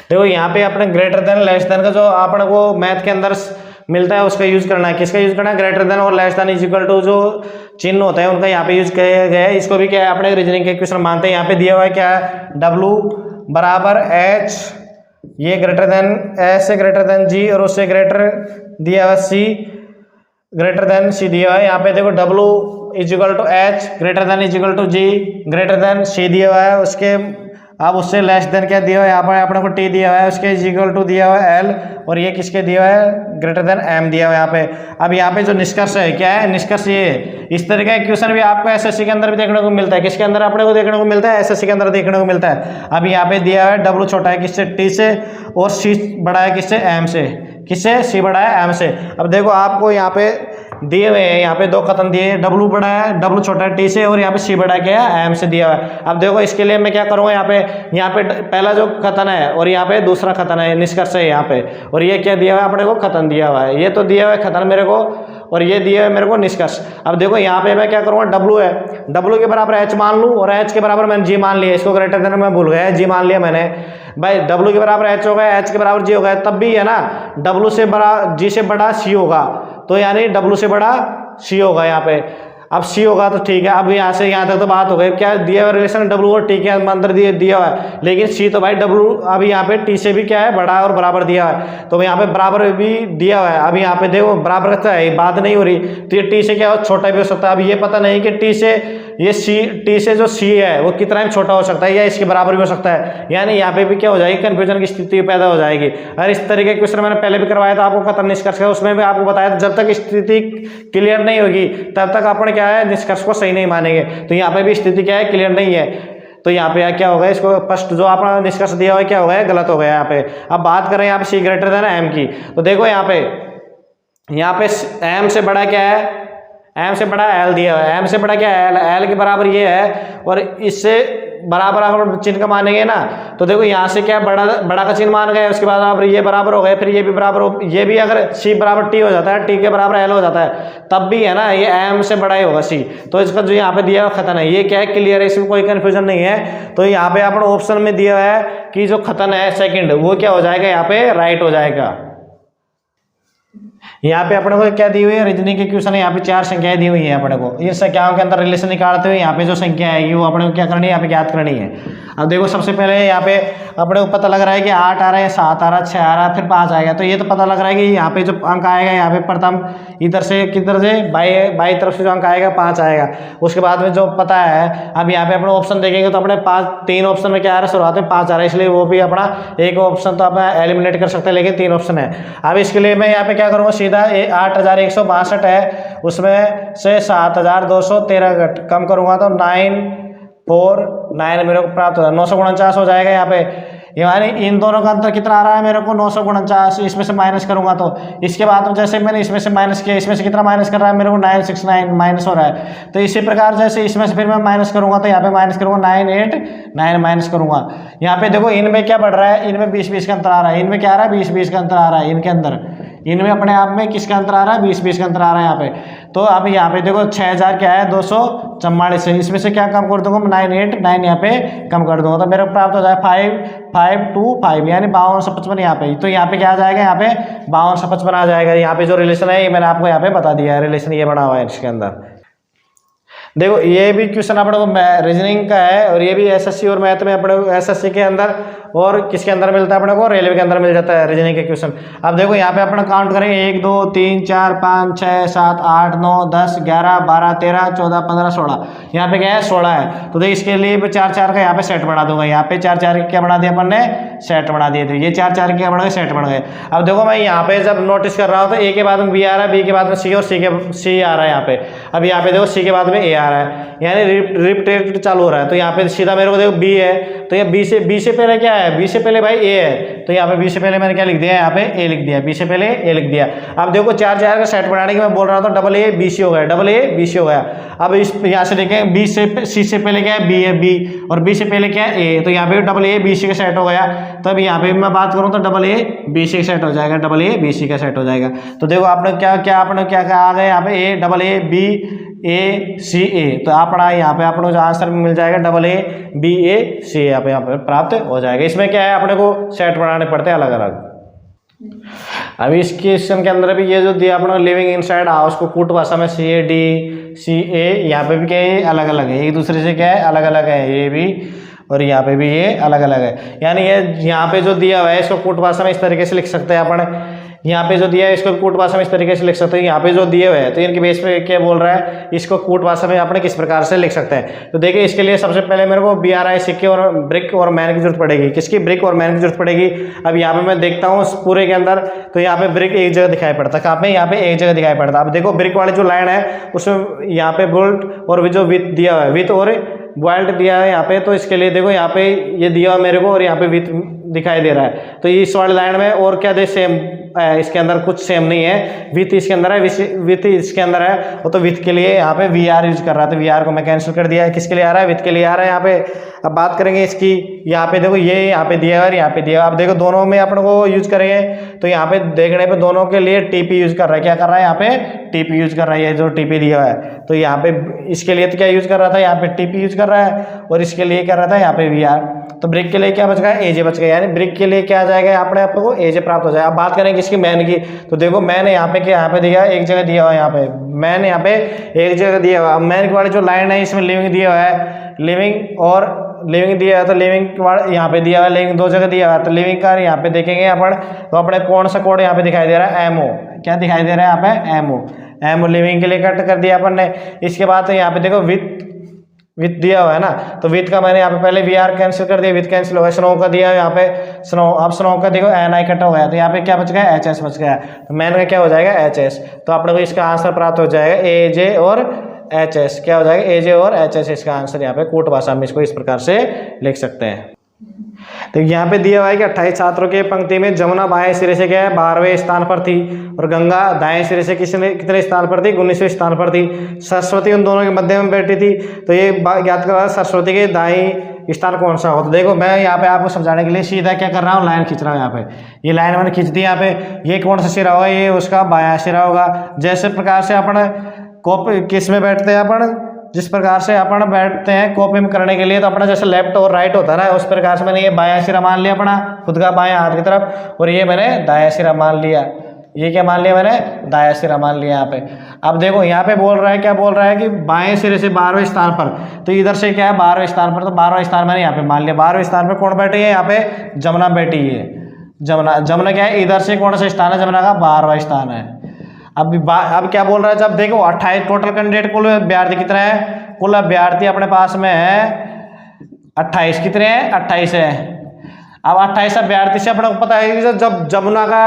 देखो यहाँ पे अपने ग्रेटर देन लेस देन का जो अपने को मैथ के अंदर मिलता है उसका यूज करना है। किसका यूज करना है, ग्रेटर देन और less than is equal to जो चिन्ह होता है उनका यहाँ पे यूज किया गया है। इसको भी क्या है अपने रीजनिंग के क्वेश्चन मानते हैं। यहाँ पे दिया हुआ है क्या है, W बराबर H, ये ग्रेटर देन S से ग्रेटर देन G और उससे ग्रेटर दिया हुआ C, ग्रेटर देन C दिया हुआ है। यहाँ पे देखो W is equal to H, greater than is equal to G, greater than C दिया हुआ है, उसके अब उससे लेस देन क्या दिया हुआ है, यहाँ पर अपने को T दिया हुआ है, उसके इज इक्वल टू दिया हुआ है L, और ये किसके दिया हुआ है, ग्रेटर देन M दिया हुआ है यहाँ पे। अब यहाँ पे जो निष्कर्ष है क्या है, निष्कर्ष ये इस तरह का क्वेश्चन भी आपको एसएससी के अंदर भी देखने को मिलता है। किसके अंदर अपने को देखने को मिलता है, एसएससी के अंदर देखने को मिलता है। अब यहाँ पे दिया हुआ है W छोटा है किससे, T से, और C बड़ा है किससे, M से। किससे, C बड़ा है M से। अब देखो आपको यहाँ पे दिए हुए हैं, यहाँ पे दो कथन दिए, W बड़ा है, W छोटा है T से, और यहाँ पे C बड़ा है क्या है, M से दिया हुआ है। अब देखो इसके लिए मैं क्या करूँगा, यहाँ पे पहला जो कथन है और यहाँ पे दूसरा कथन है, निष्कर्ष है यहाँ पे, और ये क्या दिया हुआ है अपने को, कथन दिया हुआ है। ये तो दिया हुआ है कथन मेरे को, और ये दिया है मेरे को निष्कर्ष। अब देखो यहाँ पे मैं क्या करूँगा, W है, W के बराबर H मान लूँ, और H के बराबर मैंने G मान लिया। इसको ग्रेटर देन मैं भूल गया, G मान लिया मैंने। भाई W के बराबर H हो गया, H के बराबर G हो गया, तब भी है ना W से बड़ा, G से बड़ा C होगा, तो यानी W से बड़ा C होगा यहाँ पे। अब C होगा तो ठीक है। अब यहाँ से यहाँ तक तो बात हो गई, क्या दिया हुआ रिलेशन W और T के अंदर दिया हुआ है, लेकिन C तो भाई W अब यहाँ पे T से भी क्या है, बड़ा और बराबर दिया हुआ है, तो यहाँ पे बराबर भी दिया हुआ है। अब यहाँ पे देखो बराबर का है, बात नहीं हो रही, तो ये T से क्या हो, छोटा भी हो सकता है। अब ये पता नहीं कि T से ये T से जो C है वो कितना भी छोटा हो सकता है या इसके बराबर भी हो सकता है, यानी यहाँ पे भी क्या हो जाएगी, कंफ्यूजन की स्थिति पैदा हो जाएगी। और इस तरीके के क्वेश्चन मैंने पहले भी करवाया था आपको, कथन निष्कर्ष का, उसमें भी आपको बताया था जब तक स्थिति क्लियर नहीं होगी तब तक अपन क्या है, निष्कर्ष को सही नहीं मानेंगे। तो यहाँ पे भी स्थिति क्या है, क्लियर नहीं है, तो यहाँ पे क्या होगा, इसको फर्स्ट जो आपने निष्कर्ष दिया हुआ है क्या हो गया, गलत हो गया यहाँ पे। अब बात करें यहाँ पे C ग्रेटर देन M की, तो देखो यहाँ पे M से बड़ा क्या है, M से बड़ा L दिया हुआ है, M से बड़ा क्या है, L के बराबर ये है, और इससे बराबर अगर चिन्ह का मानेंगे ना, तो देखो यहाँ से क्या बड़ा का चिन्ह मान गए, उसके बाद आप ये बराबर हो गए, फिर ये भी बराबर हो, ये भी अगर C बराबर T हो जाता है, T के बराबर L हो जाता है, तब भी है ना ये M से बड़ा ही होगा C। तो इसका जो यहाँ पे दिया हुआ कथन है ये क्या है, क्लियर है, इसमें कोई कंफ्यूजन नहीं है। तो यहाँ पे अपने ऑप्शन में दिया है कि जो कथन है सेकंड, वो क्या हो जाएगा, यहाँ पे राइट हो जाएगा। यहाँ पे अपने को क्या दी हुई है, रीजनिंग के क्वेश्चन है, यहाँ पे 4 संख्याएं दी हुई है अपने को। इन संख्याओं के अंदर रिलेशन निकालते हुए यहाँ पे जो संख्या आएगी वो अपने को क्या करनी है, यहाँ पे ज्ञात करनी है। अब देखो सबसे पहले यहाँ पे अपने को पता लग रहा है कि 8 आ रहा है, 7 आ रहा है, 6 आ रहा है, फिर 5 आएगा। तो ये तो पता लग रहा है कि यहाँ पे जो अंक आएगा, यहाँ पे प्रथम इधर से किधर से बाई तरफ से जो अंक आएगा 5 आएगा। उसके बाद में जो पता है, अब यहाँ पे अपने ऑप्शन देखेंगे तो अपने 3 ऑप्शन में क्या आ रहा है, शुरुआत में 5 आ रहा है, इसलिए वो भी अपना एक ऑप्शन तो अपना एलिमिनेट कर सकते हैं, लेकिन 3 ऑप्शन है। अब इसके लिए मैं यहाँ पे क्या करूँगा, सीधा 8162 है, उसमें से 7213 कम करूँगा तो 949 मेरे को प्राप्त होगा, 949 हो जाएगा यहाँ पे। यानी इन दोनों का अंतर कितना आ रहा है मेरे को, 949, इसमें से माइनस करूंगा तो इसके बाद में जैसे मैंने इसमें से माइनस किया, इसमें से कितना माइनस कर रहा है मेरे को, 969 माइनस हो रहा है। तो इसी प्रकार जैसे इसमें से फिर मैं माइनस करूंगा तो यहाँ पे माइनस करूंगा 989 माइनस करूंगा। यहाँ पे देखो इनमें क्या बढ़ रहा है, इनमें 20-20 का अंतर आ रहा है, इनमें क्या आ रहा है, 20-20 का अंतर आ रहा है इनके अंदर, इनमें अपने आप में किसका अंतर आ रहा है, 20-20 का अंतर आ रहा है यहाँ पे। तो अब यहाँ पे देखो 6000 क्या है, 244 है, इसमें से क्या कम कर दूंगा, 989 यहाँ पे कम कर दूंगा, तो मेरे को प्राप्त हो जाए 5525, यानी 5255 यहाँ पे। तो यहाँ पे क्या आ जाएगा, यहाँ पे 5255 आ जाएगा। यहाँ पे जो रिलेशन है ये मैंने आपको यहाँ पे बता दिया है, रिलेशन ये बना हुआ है इसके अंदर। देखो ये भी क्वेश्चन अपने को रीजनिंग का है, और ये भी एसएससी और मैथ में अपने एसएससी के अंदर और किसके अंदर मिलता है अपने को, रेलवे के अंदर मिल जाता है रीजनिंग के क्वेश्चन। अब देखो यहाँ पे अपना काउंट करेंगे 1 2 3 4 5 6 7 8 9 10 11 12 13 14 15 16, यहाँ पे क्या है 16 है। तो देखिए इसके लिए 4 4 का यहाँ पे सेट बना दूंगा, यहाँ पे 4 4 क्या बना दिया अपन ने, सेट बना दिए थे, ये 4 4 क्या बन गए, सेट बन गए। अब देखो मैं यहाँ पे जब नोटिस कर रहा हूँ तो ए के बाद में बी आ रहा है, बी के बाद में सी और सी आ रहा है यहाँ पे। अब यहाँ पे देखो सी के बाद में ए आ रहा है, यानी रिपीटेड चालू हो रहा है। तो यहाँ पे सीधा मेरे को देखो बी है, तो ये बी से पहले क्या है, बी से पहले भाई ए है, तो यहाँ पे बी से पहले मैंने क्या लिख दिया, यहाँ पे ए लिख दिया, बी से पहले ए लिख दिया। अब देखो 4 4 का सेट बनाने की मैं बोल रहा था, डबल ए बी सी हो गया, डबल ए बी सी हो गया। अब इस यहाँ से देखें बी से सी से पहले क्या है, बी है, बी और बी से पहले क्या है, ए, तो यहाँ पे डबल ए बी सी का सेट हो गया। तब यहाँ पे मैं बात करूँ तो डबल ए बी सी का सेट हो जाएगा, डबल ए बी सी का सेट हो जाएगा। तो देखो आपने क्या आ गया यहाँ पे ए डबल ए बी ए सी ए, तो अपना यहाँ पे अपने जो आंसर मिल जाएगा डबल ए बी ए सी, यहाँ पे प्राप्त हो जाएगा। इसमें क्या है अपने को सेट बनाने पड़ते हैं अलग अलग। अभी इस क्वेश्चन के अंदर भी ये जो दिया अपना लिविंग इनसाइड हाउस को कूट भाषा में सी ए डी सी ए, यहाँ पे भी क्या है अलग अलग है, एक दूसरे से क्या है अलग अलग है, ये भी और यहाँ पे भी ये अलग अलग है। यानी ये यहाँ पे जो दिया हुआ है इसको कूट भाषा में इस तरीके से लिख सकते हैं अपन, यहाँ पे जो दिया है इसको कूट भाषा में इस तरीके से लिख सकते हैं। यहाँ पे जो दिए हुए हैं तो इनके बेस पे क्या बोल रहा है, इसको कूट भाषा में अपने किस प्रकार से लिख सकते हैं। तो देखिए इसके लिए सबसे पहले मेरे को BRI सिक्के और ब्रिक और मैन की जरूरत पड़ेगी। किसकी, ब्रिक और मैन की जरूरत पड़ेगी। अब यहाँ पे मैं देखता हूँ पूरे के अंदर, तो यहाँ पे ब्रिक एक जगह दिखाई पड़ता है, कहाँ पे, यहाँ पे एक जगह दिखाई पड़ता है। अब देखो ब्रिक वाली जो लाइन है उसमें यहाँ पे बोल्ट और जो विथ दिया हुआ है, विथ और बॉल्ट दिया है यहाँ पे, तो इसके लिए देखो यहाँ पे ये दिया हुआ मेरे को और यहाँ पे विथ दिखाई दे रहा है। तो इस वाली लाइन में और क्या दे, सेम इसके अंदर कुछ सेम नहीं है, विथ इसके अंदर है, विथ इसके अंदर है, तो विथ के लिए यहाँ पे VR यूज कर रहा है, तो VR को मैं कैंसिल कर दिया है, किसके लिए आ रहा है, विथ के लिए आ रहा है यहाँ पे। अब बात करेंगे इसकी, यहाँ पे देखो ये यहाँ पे दिया है और यहाँ पे दिया है। अब देखो दोनों में अपन को यूज करेंगे, तो यहाँ पे देखने पे दोनों के लिए TP यूज कर रहा है, क्या कर रहा है यहाँ पे, TP यूज कर रहा है, ये जो TP दिया हुआ है। तो यहाँ पे इसके लिए तो क्या यूज कर रहा था, यहाँ पे TP यूज कर रहा है, और इसके लिए कर रहा था यहाँ पे VR। तो ब्रिक के लिए क्या बच गया, AJ बच गया, यानी ब्रिक के लिए क्या आ जाएगा अपने आप को, AJ प्राप्त हो जाएगा। अब बात करेंगे इसकी मैन की, तो देखो मैन यहाँ पे क्या, यहाँ पे दिया एक जगह दिया हुआ है, यहाँ पे मैन यहाँ पे एक जगह दिया हुआ है। मैन वाली जो लाइन है इसमें लिविंग दिया हुआ है, लिविंग और लिविंग दिया है, तो लिविंग यहाँ पे दिया हुआ है, लिविंग 2 जगह दिया हुआ है। तो लिविंग का यहाँ पे देखेंगे अपन, तो अपने कौन सा कोड यहाँ पे दिखाई दे रहा है, MO, क्या दिखाई दे रहा है यहाँ पे, MO लिविंग के लिए कट कर दिया अपन ने। इसके बाद तो यहाँ पे देखो विथ दिया हुआ है ना, तो विथ का मैंने यहाँ पे पहले VR कैंसिल कर दिया, विथ कैंसिल हो गया। स्नो का दिया है यहाँ पे स्नो, अब स्नो का देखो NI कट हो गया, तो यहाँ पे क्या बच गया, HS बच गया। तो मैन का क्या हो जाएगा, HS। तो अपने को इसका आंसर प्राप्त हो जाएगा AJ और HS, क्या हो जाएगा, AJ और HS इसका आंसर यहाँ पे कूट भाषा में इसको इस प्रकार से लिख सकते हैं। तो यहाँ पे दिया हुआ है कि 28 छात्रों के पंक्ति में जमुना बाएं सिरे से क्या है 12वें स्थान पर थी, और गंगा दाएं सिरे से कितने स्थान पर थी, 19वें स्थान पर थी। सरस्वती उन दोनों के मध्य में बैठी थी, तो ये याद करा सरस्वती के दाएं स्थान कौन सा हो। तो देखो मैं यहाँ पे आपको समझाने के लिए सीधा क्या कर रहा हूँ, लाइन खींच रहा हूँ। यहाँ पे ये लाइन मैंने खींच दी, यहाँ पे ये कौन सा सिरा होगा, ये उसका बायां सिरा होगा। जैसे प्रकार से अपन कॉपी किस में बैठते हैं, अपन जिस प्रकार से अपन बैठते हैं कॉपी में करने के लिए, तो अपना जैसे लेफ्ट और राइट होता है ना, उस प्रकार से मैंने ये बायां सिरा मान लिया अपना खुद का बायां हाथ की तरफ, और ये मैंने दायां सिरा मान लिया। ये क्या मान लिया मैंने, दायां सिरा मान लिया यहाँ पे। अब देखो यहाँ पे बोल रहा है, क्या बोल रहा है कि बाएं सिरे से 12वें स्थान पर, तो इधर से क्या है 12वें स्थान पर, तो 12वां स्थान मैंने यहाँ पे मान लिया। 12वें स्थान पर कौन बैठी है, यहाँ पे जमुना बैठी है। जमुना क्या है, इधर से कौन सा स्थान है, जमुना का 12वां स्थान है। अब क्या बोल रहा है, जब देखो 28 टोटल कैंडिडेट, कुल विद्यार्थी कितने हैं, कुल विद्यार्थी अपने पास में है 28, कितने हैं 28 है। अब 28 अभ्यर्थी से अपने को पता है कि जब जमुना का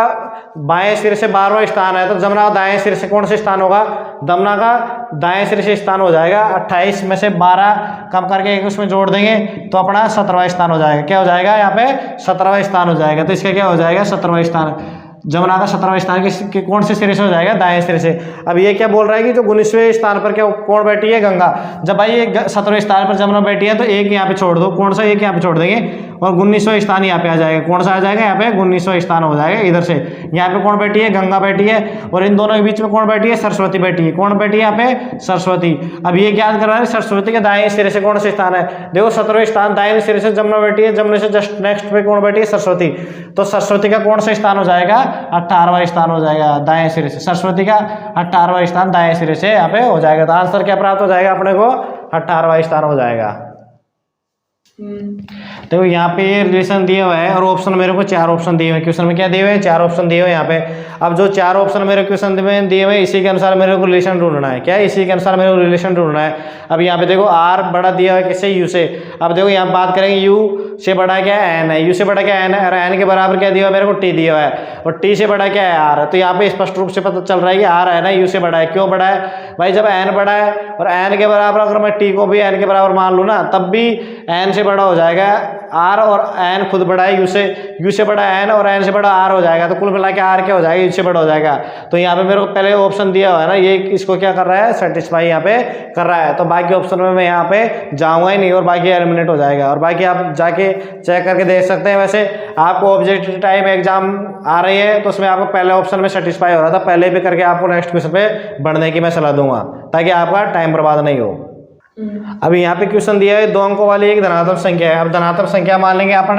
बाएं सिरे से 12वां स्थान है, तो जमुना का दाएं सिरे से कौन सा स्थान होगा, जमुना का दाएं सिरे से स्थान हो जाएगा। 28 में से 12 कम करके एक उसमें जोड़ देंगे तो अपना 17वां स्थान हो जाएगा। क्या हो जाएगा यहाँ पे 17वां स्थान हो जाएगा। तो इसका क्या हो जाएगा 17वां स्थान, जमुना का 17वां स्थान के कौन से सिरे से हो जाएगा, दाएं सिरे से। अब ये क्या बोल रहा है कि जो 19वें स्थान पर क्या कौन बैठी है, गंगा। जब भाई ये 17वें स्थान पर जमुना बैठी है तो एक यहाँ पे छोड़ दो, कौन सा एक यहाँ पे छोड़ देंगे, और 19वां स्थान यहाँ पे आ जाएगा। कौन सा आ जाएगा यहाँ पे 19वां स्थान हो जाएगा इधर से। यहाँ पे कौन बैठी है, गंगा बैठी है, और इन दोनों के बीच में कौन बैठी है, सरस्वती बैठी है। कौन बैठी है यहाँ पे, सरस्वती। अब ये याद करवा रहे सरस्वती के दाएं सिरे से कौन सा स्थान है, देखो 17वें स्थान दाएं सिरे से जमुना बैठी है, जमुना से जस्ट नेक्स्ट पे कौन बैठी है, सरस्वती। तो सरस्वती का कौन सा स्थान हो जाएगा, 18वां स्थान हो जाएगा दाएं सिरे से। सरस्वती का 18वां स्थान दाएं सिरे से यहाँ पे हो जाएगा। तो आंसर क्या प्राप्त हो जाएगा अपने को, 18वां स्थान हो जाएगा। देखो यहाँ पे ये रिलेशन दिया हुआ है और ऑप्शन मेरे को 4 ऑप्शन दिए हुए हैं। क्वेश्चन में क्या दिए हुए हैं? 4 ऑप्शन दिए हुए हैं यहाँ पे। अब जो 4 ऑप्शन मेरे क्वेश्चन में दिए हुए हैं इसी के अनुसार मेरे को रिलेशन ढूंढना है। क्या है? इसी के अनुसार मेरे को रिलेशन ढूंढना है। अब यहाँ पे देखो आर बड़ा दिया हुआ है किससे? यू से। अब देखो यहाँ बात करेंगे यू से बड़ा क्या है? एन है। यू से बड़ा क्या है? एन है। और एन के बराबर क्या दिया हुआ है? मेरे को टी दिया हुआ है। और टी से बड़ा क्या है? आर। तो यहाँ पे स्पष्ट रूप से पता चल रहा है कि आर है ना यू से बड़ा है। क्यों बड़ा है भाई? जब एन बड़ा है और एन के बराबर अगर मैं टी को भी एन के बराबर मान लूँ ना तब भी एन से बड़ा हो जाएगा आर और एन खुद बड़ा है यू से बड़ा एन और एन से बड़ा आर हो जाएगा। तो कुल मिला के आर क्या हो जाएगा? यू से बड़ा हो जाएगा। तो यहाँ पे मेरे को पहले ऑप्शन दिया हुआ है ना ये इसको क्या कर रहा है? सेटिस्फाई यहाँ पे कर रहा है। तो बाकी ऑप्शन में मैं यहाँ पे जाऊँगा ही नहीं और बाकी एलिमिनेट हो जाएगा। और बाकी आप जाके चेक करके देख सकते हैं। वैसे आपको ऑब्जेक्टिव टाइम एग्जाम आ रही है तो उसमें आपको पहले ऑप्शन में सेटिस्फाई हो रहा था, पहले भी करके आपको नेक्स्ट क्वेश्चन पे बढ़ने की मैं सलाह दूंगा ताकि आपका टाइम बर्बाद नहीं हो। अभी यहाँ पे क्वेश्चन दिया है 2 अंकों वाली एक धनात्मक संख्या है। अब धनात्मक संख्या मान लेंगे अपन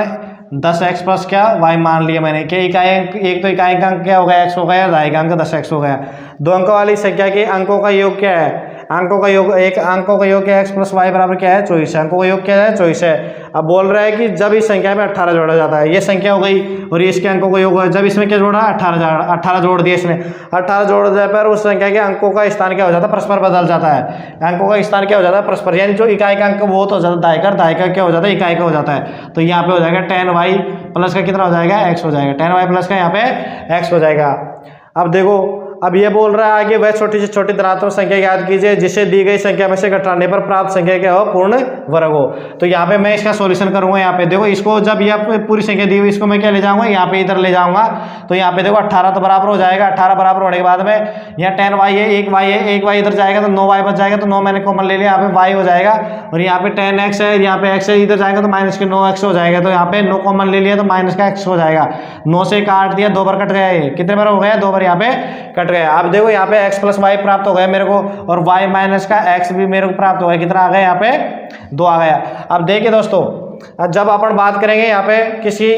10x प्लस क्या y मान लिया मैंने। क्या इकाई एक तो इकाई का अंक क्या हो गया? x हो गया। दाई का अंक 10x हो गया। 2 अंकों वाली संख्या के अंकों का योग क्या है? अंकों का योग एक अंकों का योग क्या है? x प्लस वाई बराबर क्या है? 24 है। अंकों का योग क्या है? 24 है। अब बोल रहा है कि जब इस संख्या में 18 जोड़ा जाता है, ये संख्या हो गई और ये इसके अंकों का योग है। जब इसमें क्या जोड़ा? 18 जोड़ दिए इसने। 18 जोड़ दिए पर उस संख्या के अंकों का स्थान क्या हो जाता है? परस्पर बदल जाता है। अंकों का स्थान क्या हो जाता है? परस्पर, यानी जो इकाई का अंक वो तो हो जाता है दाई का क्या हो जाता है? इकाई का हो जाता है। तो यहाँ पे हो जाएगा 10y प्लस का कितना हो जाएगा? x हो जाएगा। 10y प्लस का यहाँ पे x हो जाएगा। अब देखो अब ये बोल रहा है आगे वह छोटी से छोटी धनात्मक संख्या याद कीजिए जिसे दी गई संख्या में से घटाने पर प्राप्त संख्या क्या हो? पूर्ण वर्ग हो। तो यहाँ पे मैं इसका सॉल्यूशन करूंगा। यहाँ पे देखो इसको जब ये पूरी संख्या दी हुई इसको मैं क्या ले जाऊंगा? यहाँ पे इधर ले जाऊंगा। तो यहाँ पे देखो 18 तो बराबर हो जाएगा। 18 बराबर होने के बाद में यहाँ 10y है, एक y इधर जाएगा तो 9y बच जाएगा। तो 9 मैंने कॉमन ले लिया, यहाँ पे y हो जाएगा। और यहाँ पे 10x है, यहाँ पे x है, इधर जाएगा तो माइनस के 9x हो जाएगा। तो यहाँ पे 9 कॉमन ले लिया तो माइनस का x हो जाएगा। 9 से काट दिया, 2 बार कट गया। ये कितने बार हो गया? 2 बार यहाँ पे कट गया। अब देखो यहाँ पे x प्लस वाई प्राप्त हो गया मेरे को और y माइनस का x भी मेरे को प्राप्त हो गया। कितना आ गया? यहाँ पे 2 आ गया। अब देखिए दोस्तों जब अपन बात करेंगे यहाँ पे किसी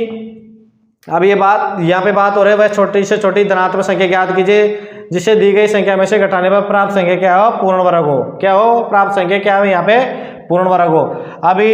अब ये बात यहाँ पे बात हो रही है वह छोटी से छोटी धनात्मक संख्या याद कीजिए जिसे दी गई संख्या में से घटाने पर प्राप्त संख्या क्या हो? पूर्ण वर्ग हो। क्या हो? प्राप्त संख्या क्या हो? यहाँ पे पूर्ण वर्ग हो। अभी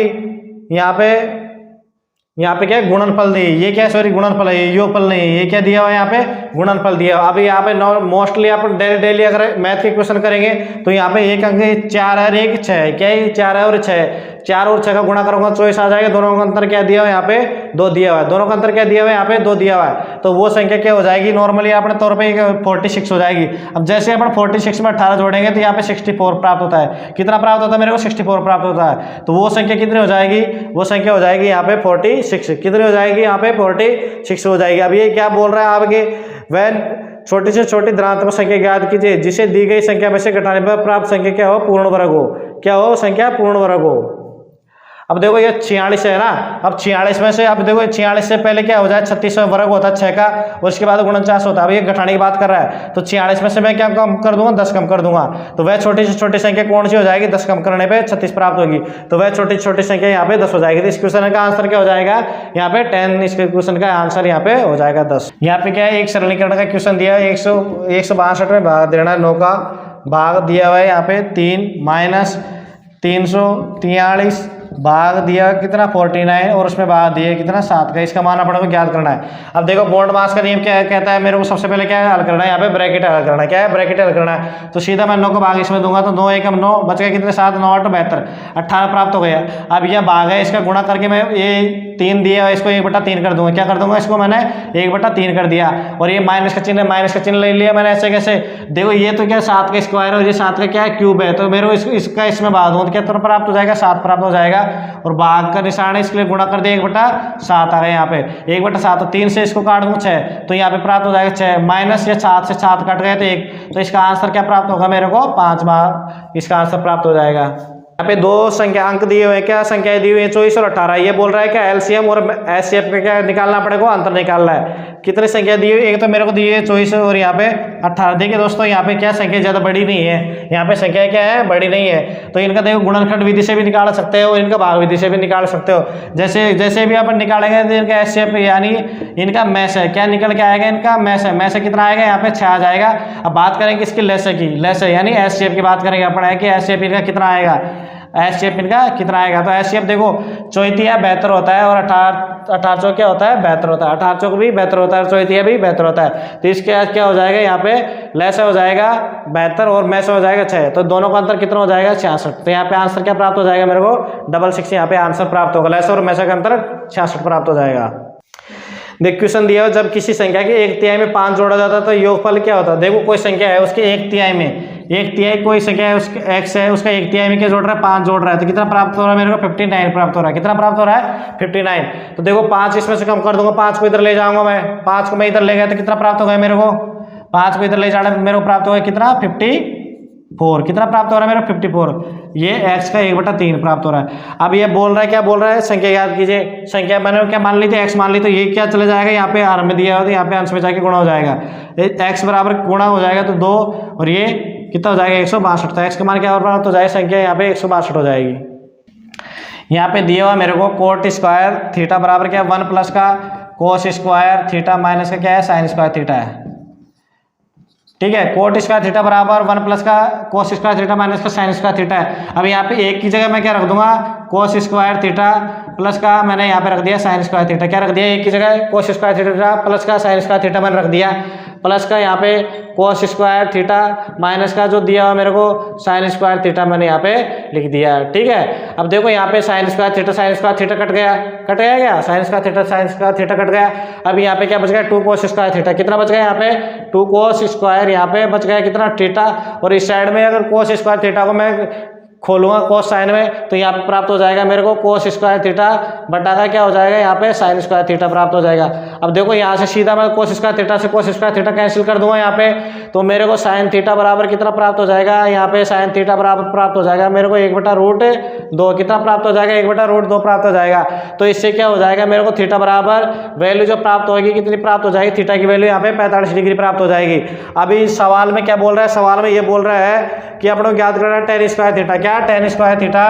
यहाँ पे क्या है? गुणनफल दी। ये क्या है? सॉरी गुणनफल है, ये योगफल नहीं है। ये क्या दिया हुआ है? यहाँ पे गुणनफल दिया हुआ। अभी यहाँ पे मोस्टली अपन डेली अगर मैथ के क्वेश्चन करेंगे तो यहाँ पे एक अंक 4 है और एक 6 है। क्या है? 4 है और 6 है। 4 और 6 का गुणा करूंगा 24 आ जाएगा। दोनों का अंतर क्या दिया हुआ है? यहाँ पे 2 दिया हुआ है। दोनों का अंतर क्या दिया हुआ है? यहाँ पे 2 दिया हुआ है। तो वो संख्या क्या हो जाएगी? नॉर्मली अपने तौर पे 46 हो जाएगी। अब जैसे अपन 46 में 18 जोड़ेंगे तो यहाँ पे 64 प्राप्त होता है। कितना प्राप्त होता है मेरे को? 64 प्राप्त होता है। तो वो संख्या कितनी हो जाएगी? वो संख्या हो जाएगी यहाँ पे 46। कितनी हो जाएगी? यहाँ पे 46 हो जाएगी। अब ये क्या बोल रहा है आपके? वह छोटी से छोटी धनात्मक संख्या याद कीजिए जिसे दी गई संख्या में से घटाने पर प्राप्त संख्या क्या हो? पूर्ण वर्ग हो। क्या हो? संख्या पूर्ण वर्ग हो। अब देखो ये 46 है ना। अब 46 में से अब देखो 46 से पहले क्या हो जाए? 36 वर्ग होता है 6 का और उसके बाद 49 होता है। अब ये घटाने की बात कर रहा है तो 46 में से मैं क्या कम कर दूंगा? 10 कम कर दूंगा। तो वह छोटी से छोटी संख्या कौन सी हो जाएगी? 10 कम करने पे 36 प्राप्त होगी। तो वह छोटी छोटी संख्या यहाँ पे 10 हो जाएगी। तो इस क्वेश्चन का आंसर क्या हो जाएगा? यहाँ पे 10। इस क्वेश्चन का आंसर यहाँ पे हो जाएगा 10। यहाँ पे क्या है? एक सरलीकरण का क्वेश्चन दिया है। 162 में भाग देना 9 का भाग दिया हुआ है यहाँ पे 3 माइनस 343 भाग दिया कितना 49 और उसमें भाग दिया कितना 7 का। इसका मान अपने को ज्ञात करना है। अब देखो बॉन्ड मास का नियम क्या कहता है? मेरे को सबसे पहले क्या हल करना है? यहाँ पे ब्रैकेट हल करना है। क्या है? ब्रैकेट हल करना है। तो सीधा मैं 9 का भाग इसमें दूंगा तो 9 1 9 बच गया कितने? 7 9 8 72 18 प्राप्त हो गया। अब यह भाग है, इसका गुणा करके मैं ये 3 दिया इसको 1/3 कर दूंगा। क्या कर दूंगा? इसको मैंने 1/3 कर दिया और ये माइनस का चिन्ह माइनस का चिन्ह ले लिया मैंने। ऐसे कैसे? देखो ये तो क्या 7 का स्क्वायर और ये 7 का क्या है? क्यूब है। तो मेरे को इसका इसमें भाग दूंगा तो क्या प्राप्त हो जाएगा? 7 प्राप्त हो जाएगा। और भाग का निशान है इसके लिए गुणा कर दिया 1/7 आ गया। यहाँ पे 1/7 तो 3 से इसको काट दूं 6 तो यहाँ पे प्राप्त हो जाएगा 6 माइनस ये 7 से 7 कट गए तो 1। तो इसका आंसर क्या प्राप्त होगा मेरे को? 5 बार इसका आंसर प्राप्त हो जाएगा। यहाँ पे 2 संख्या अंक दिए हुए हैं। क्या संख्याएं दी हुई है? 24 और 18। ये बोल रहा है क्या एलसीएम और एचसीएफ का क्या निकालना पड़ेगा? अंतर निकालना है। कितनी संख्या दी हुई? एक तो मेरे को दी है 24 और यहाँ पे 18। देखिए दोस्तों यहाँ पे क्या संख्या ज्यादा बड़ी नहीं है। यहाँ पे संख्या क्या है? बड़ी नहीं है। तो इनका देखो गुणनखंड विधि से भी निकाल सकते हो, इनका भाग विधि से भी निकाल सकते हो। जैसे भी अपन निकालेंगे तो इनका एचसीएफ यानी इनका मैस है। क्या निकल के आएगा? इनका मैस है। मैस कितना आएगा? यहाँ पे 6 आ जाएगा। अब बात करेंगे इसकी लेस की, लेस है यानी एचसीएफ की बात करेंगे अपन है कि एचसीएफ इनका कितना आएगा? HCF इनका कितना आएगा। तो HCF देखो 34 72 होता है और 18 क्या होता है 72 होता है, 18 भी 72 होता है और 34 भी 72 होता है। तो इसके क्या हो जाएगा यहाँ पे लेस हो जाएगा 72 और में से हो जाएगा 6, तो दोनों का अंतर कितना हो जाएगा 66। तो यहाँ पे आंसर क्या प्राप्त हो जाएगा मेरे को 66 यहाँ पे आंसर प्राप्त होगा, लेस और में से का अंतर 66 प्राप्त हो जाएगा। देख क्वेश्चन दिया हो जब किसी संख्या के 1/3 में 5 जोड़ा जाता है तो योगफल क्या होता है। देखो कोई संख्या है उसके 1/3 में, 1/3 कोई संख्या है उसके x है, उसका 1/3 में क्या जोड़ रहा है 5 जोड़ रहा है, तो कितना प्राप्त हो रहा है मेरे को 59 प्राप्त हो रहा है। कितना प्राप्त हो रहा है 59। तो देखो 5 इसमें से कम कर दूंगा, 5 को इधर ले जाऊंगा मैं, 5 को मैं इधर ले गया तो कितना प्राप्त हो गया मेरे को, 5 को इधर ले जाना मेरे को प्राप्त हो गया कितना 54। कितना प्राप्त हो रहा है मेरा 54, ये x का 1/3 प्राप्त हो रहा है। अब ये बोल रहा है क्या बोल रहा है, संख्या याद कीजिए, संख्या मैंने क्या मान ली थी x मान ली, तो ये क्या चले जाएगा यहाँ पे r में दिया हुआ, तो यहाँ पे अंश में जाके गुणा हो जाएगा, x बराबर गुणा हो जाएगा तो 2 और ये कितना हो जाएगा 162। तो x का मान क्या प्राप्त हो जाएगा, संख्या यहाँ पे 162 हो जाएगी। यहाँ पे दिया हुआ मेरे को कोट स्क्वायर थीटा बराबर क्या 1 प्लस का कोस स्क्वायर थीटा माइनस का क्या है साइन स्क्वायर थीटा है। ठीक है, कोट स्क्वायर थीटा बराबर 1 प्लस का कोस स्क्वायर थीटा माइनस का साइन स्क्वायर थीटा है। अब यहाँ पे एक की जगह मैं क्या रख दूंगा कोस स्क्वायर थीटा प्लस का मैंने यहाँ पे रख दिया साइन स्क्वायर थीटा, क्या रख दिया एक की जगह कोस स्क्वायर थीटा प्लस का साइन स्क्वायर थीटा मैंने रख दिया, प्लस का यहाँ पे कोस स्क्वायर थीटा माइनस का जो दिया हुआ मेरे को साइन स्क्वायर थीटा मैंने यहाँ पे लिख दिया। ठीक है, अब देखो यहाँ पे साइन स्क्वायर थीटा कट गया क्या, साइन स्क्वायर थीटा कट गया। अब यहाँ पे क्या बच गया 2 कोस स्क्वायर थीटा, कितना बच गया यहाँ पे 2 कोस स्क्वायर, यहाँ पे बच गया कितना थीटा, और इस साइड में अगर कोस स्क्वायर थीटा को मैं खोलूंगा कोस साइन में तो यहाँ पे प्राप्त हो जाएगा मेरे को कोस स्क्वायर थीटा बटा का क्या हो जाएगा यहाँ पे साइन स्क्वायर थीटा प्राप्त हो जाएगा। अब देखो यहाँ से सीधा मैं कोस स्क्वायर थीटा से कोस स्क्वायर थीटा कैंसिल कर दूंगा यहाँ पे, तो मेरे को साइन थीटा बराबर कितना प्राप्त हो जाएगा, यहाँ पे साइन थीटा बराबर प्राप्त हो जाएगा मेरे को 1/√2, कितना प्राप्त हो जाएगा 1/√2 प्राप्त हो जाएगा। तो इससे क्या हो जाएगा मेरे को थीटा बराबर वैल्यू जो प्राप्त होगी कितनी प्राप्त हो जाएगी, थीटा की वैल्यू यहाँ पे 45 डिग्री प्राप्त हो जाएगी। अभी सवाल में क्या बोल रहा है, सवाल में ये बोल रहा है कि अपने ज्ञात करना है tan स्क्वायर थीटा, क्या tan स्क्वायर थीटा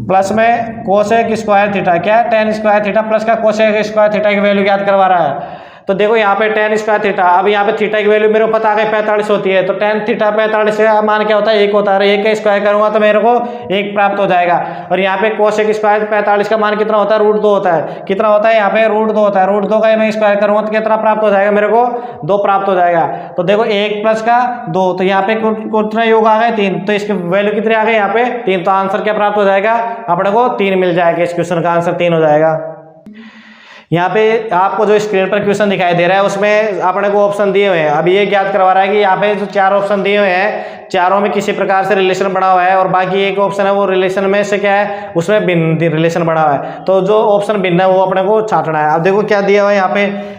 प्लस में कोसेक स्क्वायर थीटा, क्या tan स्क्वायर थीटा प्लस का कोसेक स्क्वायर थीटा की वैल्यू ज्ञात करवा रहा है। तो देखो यहाँ पे tan स्क्वायर थीटा, अब यहाँ पे थीटा की वैल्यू मेरे को पता है 45 होती है, तो tan थीटा 45 का मान क्या होता है 1 होता है, और 1 का स्क्वायर करूंगा तो मेरे को 1 प्राप्त हो जाएगा। और यहाँ पे कोसेक स्क्वायर 45 का मान कितना होता है √2 होता है, कितना होता है यहाँ पे √2 होता है, √2 का मैं स्क्वायर करूंगा तो कितना प्राप्त हो जाएगा मेरे को 2 प्राप्त हो जाएगा। तो देखो 1 प्लस का 2, तो यहाँ पे कितना योग आ गए 3, तो इसकी वैल्यू कितनी आ गई यहाँ पे 3, तो आंसर क्या प्राप्त हो जाएगा अपने को 3 मिल जाएगा, इस क्वेश्चन का आंसर 3 हो जाएगा। यहाँ पे आपको जो स्क्रीन पर क्वेश्चन दिखाई दे रहा है उसमें अपने को ऑप्शन दिए हुए हैं। अब ये ज्ञात करवा रहा है कि यहाँ पे जो 4 ऑप्शन दिए हुए हैं, चारों में किसी प्रकार से रिलेशन बना हुआ है, और बाकी एक ऑप्शन है वो रिलेशन में से क्या है उसमें भिन्न रिलेशन बना हुआ है, तो जो ऑप्शन भिन्न है वो अपने को छांटना है। अब देखो क्या दिया हुआ है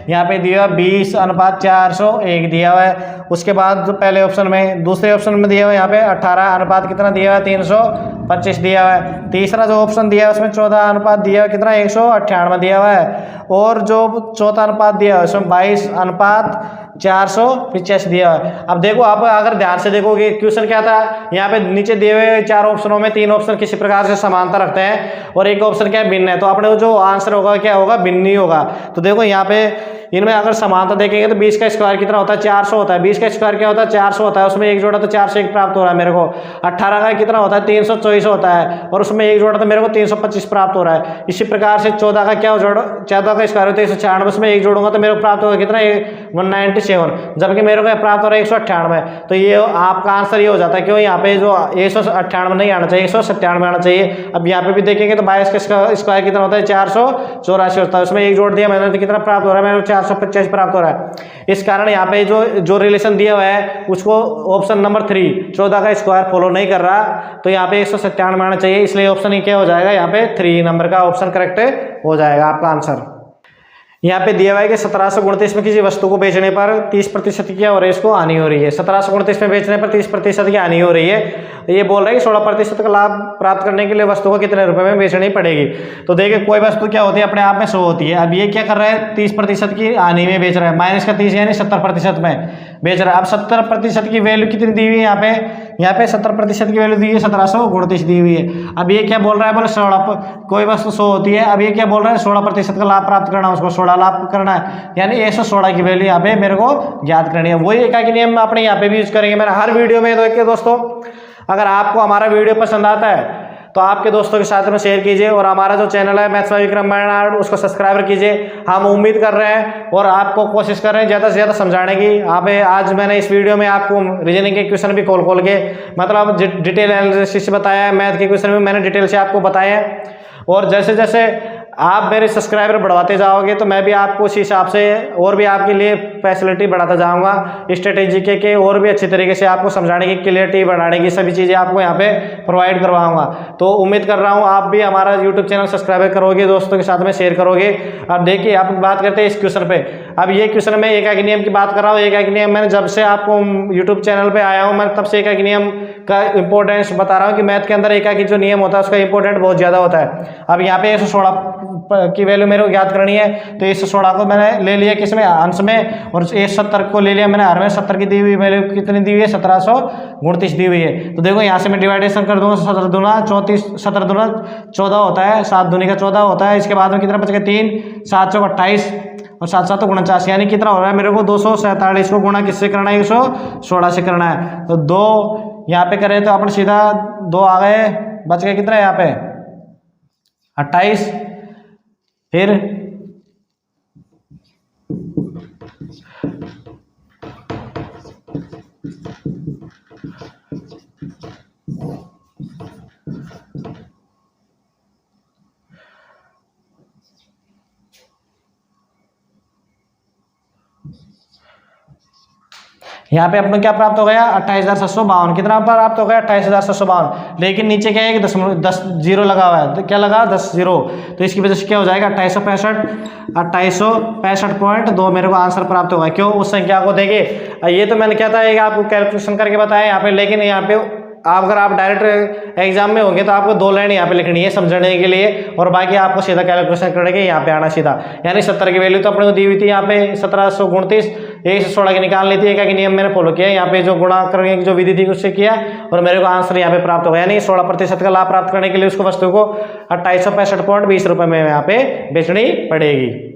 यहाँ पे दिया हुआ 20:401 दिया हुआ है। उसके बाद जो पहले ऑप्शन में, दूसरे ऑप्शन में दिया हुआ है यहाँ पे 18 कितना दिया हुआ है 325 दिया हुआ है। तीसरा जो ऑप्शन दिया है उसमें 14 दिया हुआ कितना 198 दिया हुआ है, और जो चौथा अनुपात दिया है उसमें 22:485 दिया है। अब देखो आप अगर ध्यान से देखोगे क्वेश्चन क्या था, यहाँ पे नीचे दिए हुए 4 ऑप्शनों में 3 ऑप्शन किसी प्रकार से समानता रखते हैं और एक ऑप्शन क्या है भिन्न है, तो अपने जो आंसर होगा क्या होगा भिन्न ही होगा। तो देखो यहाँ पे इनमें अगर समानता देखेंगे तो 20 का स्क्वायर कितना होता है 400 होता है, 20 का स्क्वायर क्या होता है 400 होता है, उसमें एक जोड़ा तो 401 प्राप्त हो रहा है मेरे को। 18 का कितना होता है 324 होता है, और उसमें एक जोड़ा तो मेरे को 325 प्राप्त हो रहा है। इसी प्रकार से 14 का क्या जोड़ा, 14 का स्क्वायर होता है 196, उसमें एक जोड़ूंगा तो मेरे को प्राप्त होगा कितना 197, जबकि मेरे को प्राप्त हो रहा है 198। तो ये आपका आंसर ये हो जाता है, क्यों यहाँ पे जो 198 नहीं आना चाहिए 197 आना चाहिए। अब यहाँ पे भी देखेंगे तो 22 का स्क्वायर कितना होता है 484 होता है, उसमें एक जोड़ दिया मैंने तो कितना प्राप्त हो रहा है मेरे को 425 प्राप्त हो रहा है। इस कारण यहाँ पे जो रिलेशन दिया हुआ है उसको ऑप्शन नंबर 3 14 का स्क्वायर फॉलो नहीं कर रहा, तो यहाँ पे 197 आना चाहिए, इसलिए ऑप्शन ही क्या हो जाएगा यहाँ पे 3 नंबर का ऑप्शन करेक्ट हो जाएगा आपका आंसर। यहाँ पे दिया हुआ है कि 1729 में किसी वस्तु को बेचने पर 30% की और इसको हानि हो रही है। 1729 में बेचने पर 30% की हानि हो रही है, ये बोल रहा है कि 16% का लाभ प्राप्त करने के लिए वस्तु को कितने रुपए में बेचनी पड़ेगी। तो देखिए कोई वस्तु क्या होती है अपने आप में 100 होती है, अब ये क्या कर रहा है 30% की हानि में बेच रहा है, माइनस का 30 यानी 70% में बेच रहा है। अब 70% की वैल्यू कितनी दी हुई है यहाँ पे यहाँ पे 70% की वैल्यू दी है 1729 दी हुई है। अब ये क्या बोल रहा है, बोले 16 कोई वस्तु 100 होती है, अब ये क्या बोल रहा है 16% का लाभ प्राप्त करना है, उसको 16 लाभ करना है, यानी 116 की वैल्यू यहाँ पे मेरे को ज्ञात करनी है। वही एकाकी नियम अपने यहाँ पे भी यूज करेंगे। मैंने हर वीडियो में देखिए दोस्तों, अगर आपको हमारा वीडियो पसंद आता है तो आपके दोस्तों के साथ में शेयर कीजिए, और हमारा जो चैनल है मैथ्स बाय विक्रम बर्नार्ड उसको सब्सक्राइब कीजिए। हम उम्मीद कर रहे हैं और आपको कोशिश कर रहे हैं ज़्यादा से ज़्यादा समझाने की। आज मैंने इस वीडियो में आपको रीजनिंग के क्वेश्चन भी खोल के मतलब डिटेल एनालिसिस बताया है, मैथ के क्वेश्चन भी मैंने डिटेल से आपको बताया है। और जैसे जैसे आप मेरे सब्सक्राइबर बढ़ाते जाओगे तो मैं भी आपको उसी हिसाब से और भी आपके लिए फैसिलिटी बढ़ाता जाऊंगा, स्ट्रेटेजी के और भी अच्छे तरीके से आपको समझाने की, क्लियरिटी बढ़ाने की सभी चीज़ें आपको यहाँ पे प्रोवाइड करवाऊंगा। तो उम्मीद कर रहा हूँ आप भी हमारा यूट्यूब चैनल सब्सक्राइब करोगे, दोस्तों के साथ में शेयर करोगे। अब देखिए आप बात करते हैं इस क्वेश्चन पे। अब ये क्वेश्चन में एकाकी नियम की बात कर रहा हूँ। एकाकी नियम मैंने जब से आपको यूट्यूब चैनल पर आया हूँ मैं तब से एकाकी नियम का इंपॉर्टेंस बता रहा हूँ कि मैथ के अंदर एकाकी जो नियम होता है उसका इंपॉर्टेंट बहुत ज़्यादा होता है। अब यहाँ पे 116 की वैल्यू मेरे को ज्ञात करनी है, तो 116 को मैंने ले लिया किसमें, अंश में, और 170 को ले लिया मैंने हर में। 70 की दी हुई वैल्यू कितनी दी हुई है, 1729 दी हुई है। तो देखो यहाँ से मैं डिवाइडेशन कर दूंगा, 17 दूना 34, 17 दूना 14 होता है, 7 दूनी का 14 होता है। इसके बाद में कितना बचेगा 3, 7 चौक 28 और 7 7 49, यानी कितना हो रहा है मेरे को 247 को गुणा किससे करना है, 116 से करना है। तो 2 यहाँ पे करें तो अपन सीधा 2 आ गए, बच गए कितना है यहाँ पे 28, फिर यहाँ पे अपने क्या प्राप्त हो गया 28,752। कितना प्राप्त हो गया 28,752। लेकिन नीचे क्या है कि 10 जीरो लगा हुआ है, तो क्या लगा 10 जीरो, तो इसकी वजह से क्या हो जाएगा 2865.2 मेरे को आंसर प्राप्त होगा। क्यों, उस संख्या को देखिए, ये तो मैंने क्या था आपको कैलकुलेशन करके बताया यहाँ पे, लेकिन यहाँ पे अगर आप डायरेक्ट एग्जाम में होंगे तो आपको 2 लाइन यहाँ पे लिखनी है समझने के लिए, और बाकी आपको सीधा कैलकुलेशन करके यहाँ पे आना सीधा। यानी 70 की वैल्यू तो अपने को दी हुई थी यहाँ पे 1729, 116 की निकाल लेती है। क्या कि नियम मैंने फॉलो किया, यहाँ पे जो गुणा करने की जो विधि थी उससे किया, और मेरे को आंसर यहाँ पे प्राप्त होगा। यानी 16% का लाभ प्राप्त करने के लिए उसको वस्तु को 2865.20 रुपये में यहाँ पे बेचनी पड़ेगी।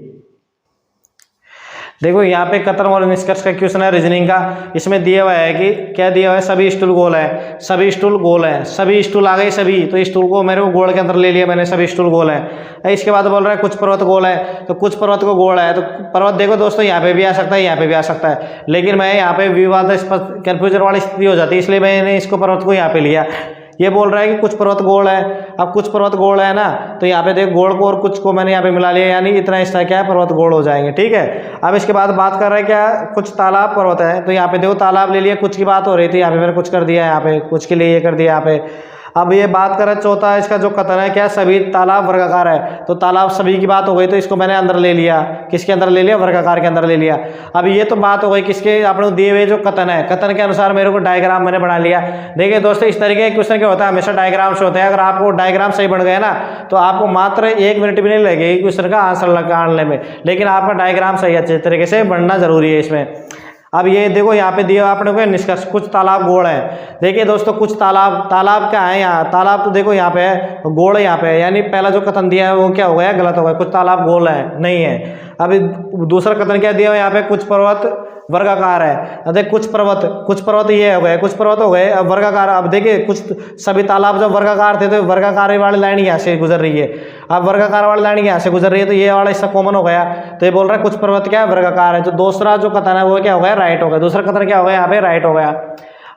देखो यहाँ पे कथन और निष्कर्ष का क्वेश्चन है रीजनिंग का। इसमें दिया हुआ है कि क्या दिया हुआ है, सभी स्टूल गोल है, सभी स्टूल गोल है, सभी स्टूल आ गए सभी, तो स्टूल को मेरे को गोल के अंदर ले लिया मैंने, सभी स्टूल गोल है। इसके बाद बोल रहा है कुछ पर्वत गोल है, तो कुछ पर्वत को गोल है, तो पर्वत देखो दोस्तों यहाँ पे भी आ सकता है, यहाँ पे भी आ सकता है, लेकिन मैं यहाँ पे विवादास्पद कंफ्यूजन वाली स्थिति हो जाती है, इसलिए मैंने इसको पर्वत को यहाँ पे लिया। ये बोल रहा है कि कुछ पर्वत गोल है, अब कुछ पर्वत गोल है ना, तो यहाँ पे देखो गोल को और कुछ को मैंने यहाँ पे मिला लिया, यानी इतना हिस्सा क्या है पर्वत गोल हो जाएंगे। ठीक है, अब इसके बाद बात कर रहा है क्या, कुछ तालाब पर्वत है, तो यहाँ पे देखो तालाब ले लिया, कुछ की बात हो रही थी, यहाँ पे मैंने कुछ कर दिया, यहाँ पे कुछ के लिए ये कर दिया यहाँ पे। अब ये बात कर रहा है चौथा इसका जो कथन है क्या, सभी तालाब वर्गाकार है, तो तालाब सभी की बात हो गई, तो इसको मैंने अंदर ले लिया, किसके अंदर ले लिया, वर्गाकार के अंदर ले लिया। अब ये तो बात हो गई किसके, आपने दिए हुए जो कथन है, कथन के अनुसार मेरे को डायग्राम मैंने बना लिया। देखिए दोस्तों इस तरीके के क्वेश्चन क्या होता है, हमेशा डायग्राम से होता है। अगर आपको डायग्राम सही बन गया ना तो आपको मात्र 1 मिनट भी नहीं लगेगी क्वेश्चन का आंसर निकालने में, लेकिन आपका डायग्राम सही अच्छे तरीके से बनना जरूरी है इसमें। अब ये देखो यहाँ पे दिया आपने को निष्कर्ष, कुछ तालाब गोल है। देखिए दोस्तों कुछ तालाब क्या है, यहाँ तालाब तो देखो यहाँ पे है, गोल है यहाँ पे, यानी पहला जो कथन दिया है वो क्या हो गया, गलत हो गया, कुछ तालाब गोल है नहीं है। अभी दूसरा कथन क्या दिया है यहाँ पे, कुछ पर्वत वर्गाकार है। अब देख कुछ पर्वत ये हो गए, कुछ पर्वत हो गए, अब वर्गाकार। अब देखिए कुछ सभी तालाब जब वर्गाकार थे तो वर्गाकार वाली लाइन यहाँ से गुजर रही है, अब वर्गाकार वाली लाइन यहाँ से गुजर रही है, तो ये वाला हिस्सा कॉमन हो गया, तो ये बोल रहा है कुछ पर्वत क्या है वर्गाकार है। तो दूसरा जो कथन है वो क्या हो गया, राइट हो गया, दूसरा कथन क्या हो गया यहाँ पे, राइट हो गया।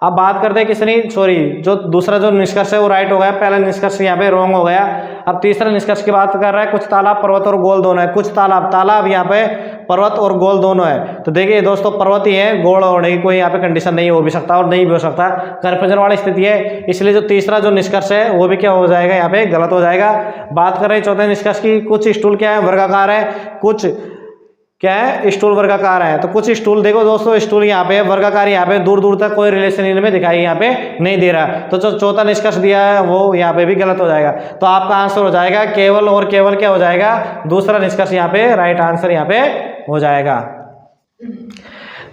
अब बात करते हैं किसनी, सॉरी जो दूसरा जो निष्कर्ष है वो राइट हो गया, पहला निष्कर्ष यहाँ पे रॉन्ग हो गया। अब तीसरा निष्कर्ष की बात कर रहा है, कुछ तालाब पर्वत और गोल दोनों है, कुछ तालाब यहाँ पे पर्वत और गोल दोनों है। तो देखिए दोस्तों पर्वत ही है, गोल होने की कोई यहाँ पे कंडीशन नहीं हो भी सकता और नहीं भी हो सकता, कन्फ्यूजन वाली स्थिति है, इसलिए जो तीसरा जो निष्कर्ष है वो भी क्या हो जाएगा, यहाँ पे गलत हो जाएगा। बात कर रहे हैं चौथे निष्कर्ष की, कुछ स्टूल क्या है वर्गाकार है, कुछ क्या है स्टूल वर्गाकार है। तो कुछ स्टूल देखो दोस्तों, स्टूल यहाँ पे वर्गाकार, यहाँ पे दूर दूर तक कोई रिलेशन इनमें दिखाई यहाँ पे नहीं दे रहा, तो जो चौथा निष्कर्ष दिया है वो यहाँ पे भी गलत हो जाएगा। तो आपका आंसर हो जाएगा केवल और केवल क्या हो जाएगा, दूसरा निष्कर्ष यहाँ पे राइट आंसर यहाँ पे हो जाएगा।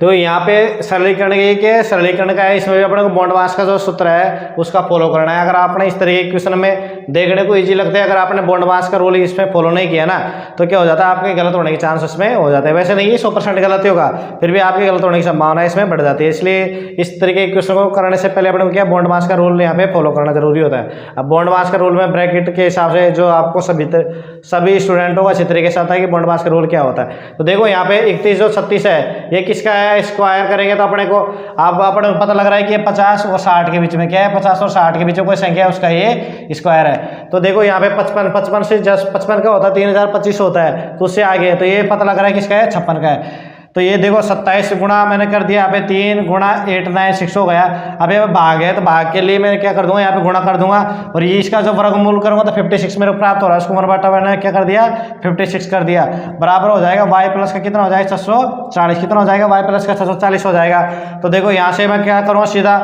तो यहाँ पे सरलीकरण ये क्या है, सरलीकरण का है, इसमें भी अपने को बॉन्ड मास का जो सूत्र है उसका फॉलो करना है। अगर आपने इस तरीके के क्वेश्चन में देखने को इजी लगता है, अगर आपने बॉन्ड मास का रूल इसमें फॉलो नहीं किया ना तो क्या हो जाता है, आपके गलत होने के चांस उसमें हो जाते हैं। वैसे नहीं 100% गलत होगा, फिर भी आपके गलत होने की संभावना इसमें बढ़ जाती है। इसलिए इस तरीके के क्वेश्चन को करने से पहले अपने को क्या बॉन्ड मास का रूल यहाँ पे फॉलो करना जरूरी होता है। अब बॉन्ड मास का रूल में ब्रैकेट के हिसाब से जो आपको सभी स्टूडेंटों को अच्छी तरीके से आता है कि बॉन्ड मास का रूल क्या होता है। तो देखो यहाँ पे 31 जो 36 है ये किसका है, स्क्वायर करेंगे तो अपने को अपने को पता लग रहा है कि ये 50 और 60 के बीच में क्या है, 50 और 60 के बीच में कोई संख्या है उसका ये स्क्वायर है। तो देखो यहाँ पे 55 से जस्ट 55 का होता है 3025 होता है, तो उससे आगे तो ये पता लग रहा है किसका है, 56 का है। तो ये देखो 27 गुणा मैंने कर दिया यहाँ पे 3 गुणा 896 हो गया। अब ये भाग है तो भाग के लिए मैं क्या कर दूंगा, यहाँ पे गुणा कर दूंगा और ये इसका जो वर्गमूल करूंगा तो 56 मेरे को प्राप्त हो रहा है। उसको बटा मैंने क्या कर दिया, 56 कर दिया, बराबर हो जाएगा y प्लस का कितना हो जाएगा 640, कितना हो जाएगा y प्लस का 640 हो जाएगा। तो देखो यहाँ से मैं क्या करूँगा, सीधा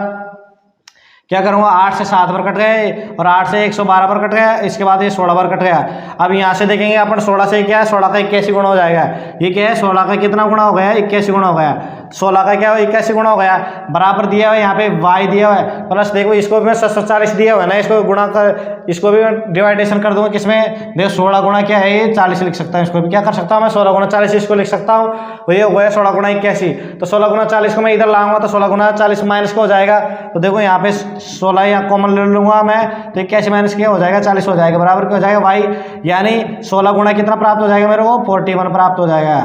क्या करूँगा, 8 से 7 पर कट गए और 8 से 112 पर कट गया, इसके बाद ये 16 पर कट गया। अब यहाँ से देखेंगे अपन 16 से क्या है, 16 का 81 गुणा हो जाएगा। ये क्या है, 16 का कितना गुणा हो गया, 81 गुणा हो गया। 16 का क्या हो, 81 गुणा हो गया, बराबर दिया हुआ है यहाँ पे y दिया हुआ है, प्लस देखो इसको भी मैं 740 दिया हुआ है ना, इसको गुणा कर, इसको भी मैं डिवाइडेशन कर दूंगा किसमें, देखो 16 गुणा क्या है ये 40 लिख सकता हूँ, इसको भी क्या कर सकता हूँ मैं 16 गुणा 40 इसको लिख सकता हूँ। तो ये हो गया 16 गुणा 81, तो 16 गुणा 40 को मैं इधर लाऊंगा तो 16 गुणा 40 माइनस का हो जाएगा। तो देखो यहाँ पे 16 यहाँ कॉमन ले लूंगा मैं, तो 81 माइनस क्या हो जाएगा, 40 हो जाएगा, बराबर क्या हो जाएगा y, यानी 16 गुणा कितना प्राप्त हो जाएगा मेरे को, 41 प्राप्त हो जाएगा।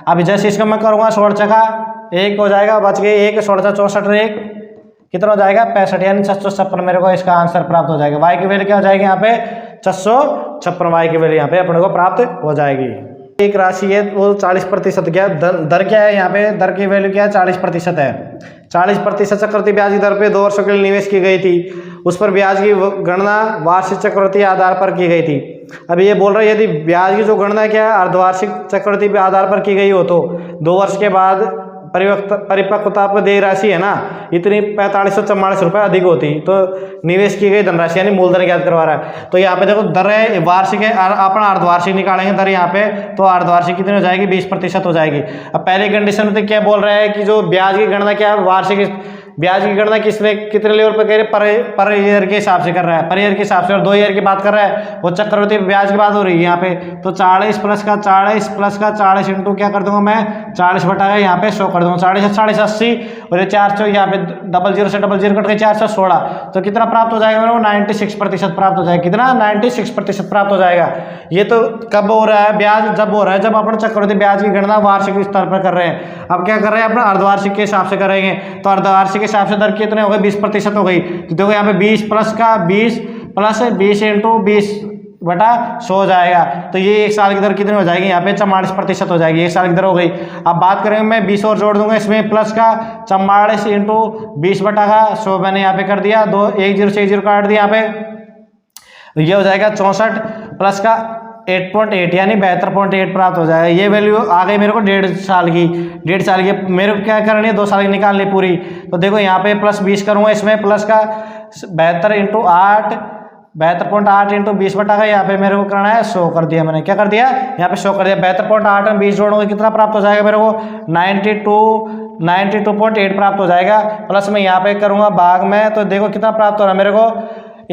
अब जैसे इसका मैं करूँगा 16 चका 1 हो जाएगा, बच गए 1, 16 64 1 कितना हो जाएगा 65, यानी 656 मेरे को इसका आंसर प्राप्त हो जाएगा। y की वैल्यू क्या हो जाएगी यहाँ पे 656, y की वैल्यू यहाँ पे अपने को प्राप्त हो जाएगी। एक राशि है वो 40% क्या दर क्या है, यहाँ पे दर की वैल्यू क्या है 40% है। 40% चक्रवृद्धि ब्याज की दर पे 2 वर्षों के लिए निवेश की गई थी, उस पर ब्याज की गणना वार्षिक चक्रवृद्धि आधार पर की गई थी। अब ये बोल रहा है यदि ब्याज की जो गणना क्या है अर्धवार्षिक चक्रवृद्धि आधार पर की गई हो तो 2 वर्ष के बाद परिपक्वता पर देय राशि है ना इतनी 4544 रुपये अधिक होती, तो निवेश की गई धनराशि यानी मूलधन ज्ञात करवा रहा है। तो यहाँ पे देखो दर है वार्षिक है, अपना अर्धवार्षिक निकालेंगे दर यहाँ पे, तो अर्धवार्षिक कितनी हो जाएगी 20% हो जाएगी। अब पहले कंडीशन में तो क्या बोल रहा है कि जो ब्याज की गणना क्या है, वार्षिक ब्याज की गणना किसने कितने लेवल पर कर रहे हैं, पर ईयर के हिसाब से कर रहा है, पर ईयर के हिसाब से, और 2 ईयर की बात कर रहा है, वो चक्रवृद्धि ब्याज की बात हो रही है यहाँ पे। तो 40 प्लस का 40 इंटू क्या कर दूंगा मैं 40 बटा है यहाँ पे 100 कर दूंगा, 40 80 और ये 400 यहाँ पे 00 से 00 कट के 416, तो कितना प्राप्त हो जाएगा मेरे को 96% प्राप्त हो जाएगा। कितना 96% प्राप्त हो जाएगा। ये तो कब हो रहा है ब्याज, जब हो रहा है जब अपन चक्रवृद्धि ब्याज की गणना वार्षिक स्तर पर कर रहे हैं। अब क्या कर रहे हैं अपना अर्धवार्षिक के हिसाब से करेंगे, तो अर्धवार्षिक के हिसाब से दर कितने हो गए 20% हो गई। तो देखो यहाँ पे 20 प्लस का 20 प्लस 20 इंटू 20 बटा 100 हो जाएगा। तो ये 1 साल की दर कितनी हो जाएगी यहाँ पे 44% हो जाएगी, 1 साल की दर हो गई। अब बात करेंगे मैं 20 और जोड़ दूंगा इसमें, प्लस का 44 इंटू 20 बटा का 100 मैंने यहाँ पे कर दिया, 2 1 0 से 1 0 काट दिया यहाँ पे, ये हो जाएगा 64 प्लस का 8.8 यानी 72.8 प्राप्त हो जाएगा। ये वैल्यू आ गई मेरे को 1.5 साल की, 1.5 साल की मेरे को क्या करनी है 2 साल की निकालनी पूरी। तो देखो यहाँ पे प्लस 20 करूँगा इसमें, प्लस का 72 इंटू 8 72.8 इंटू 20 बटा का यहाँ पे मेरे को करना है 100 कर दिया मैंने, क्या कर दिया यहाँ पे 100 कर दिया। 72.8 में 20 जोड़ूंगा कितना प्राप्त हो जाएगा मेरे को 92.8 प्राप्त हो जाएगा। प्लस में यहाँ पे करूँगा भाग में, तो देखो कितना प्राप्त हो रहा है मेरे को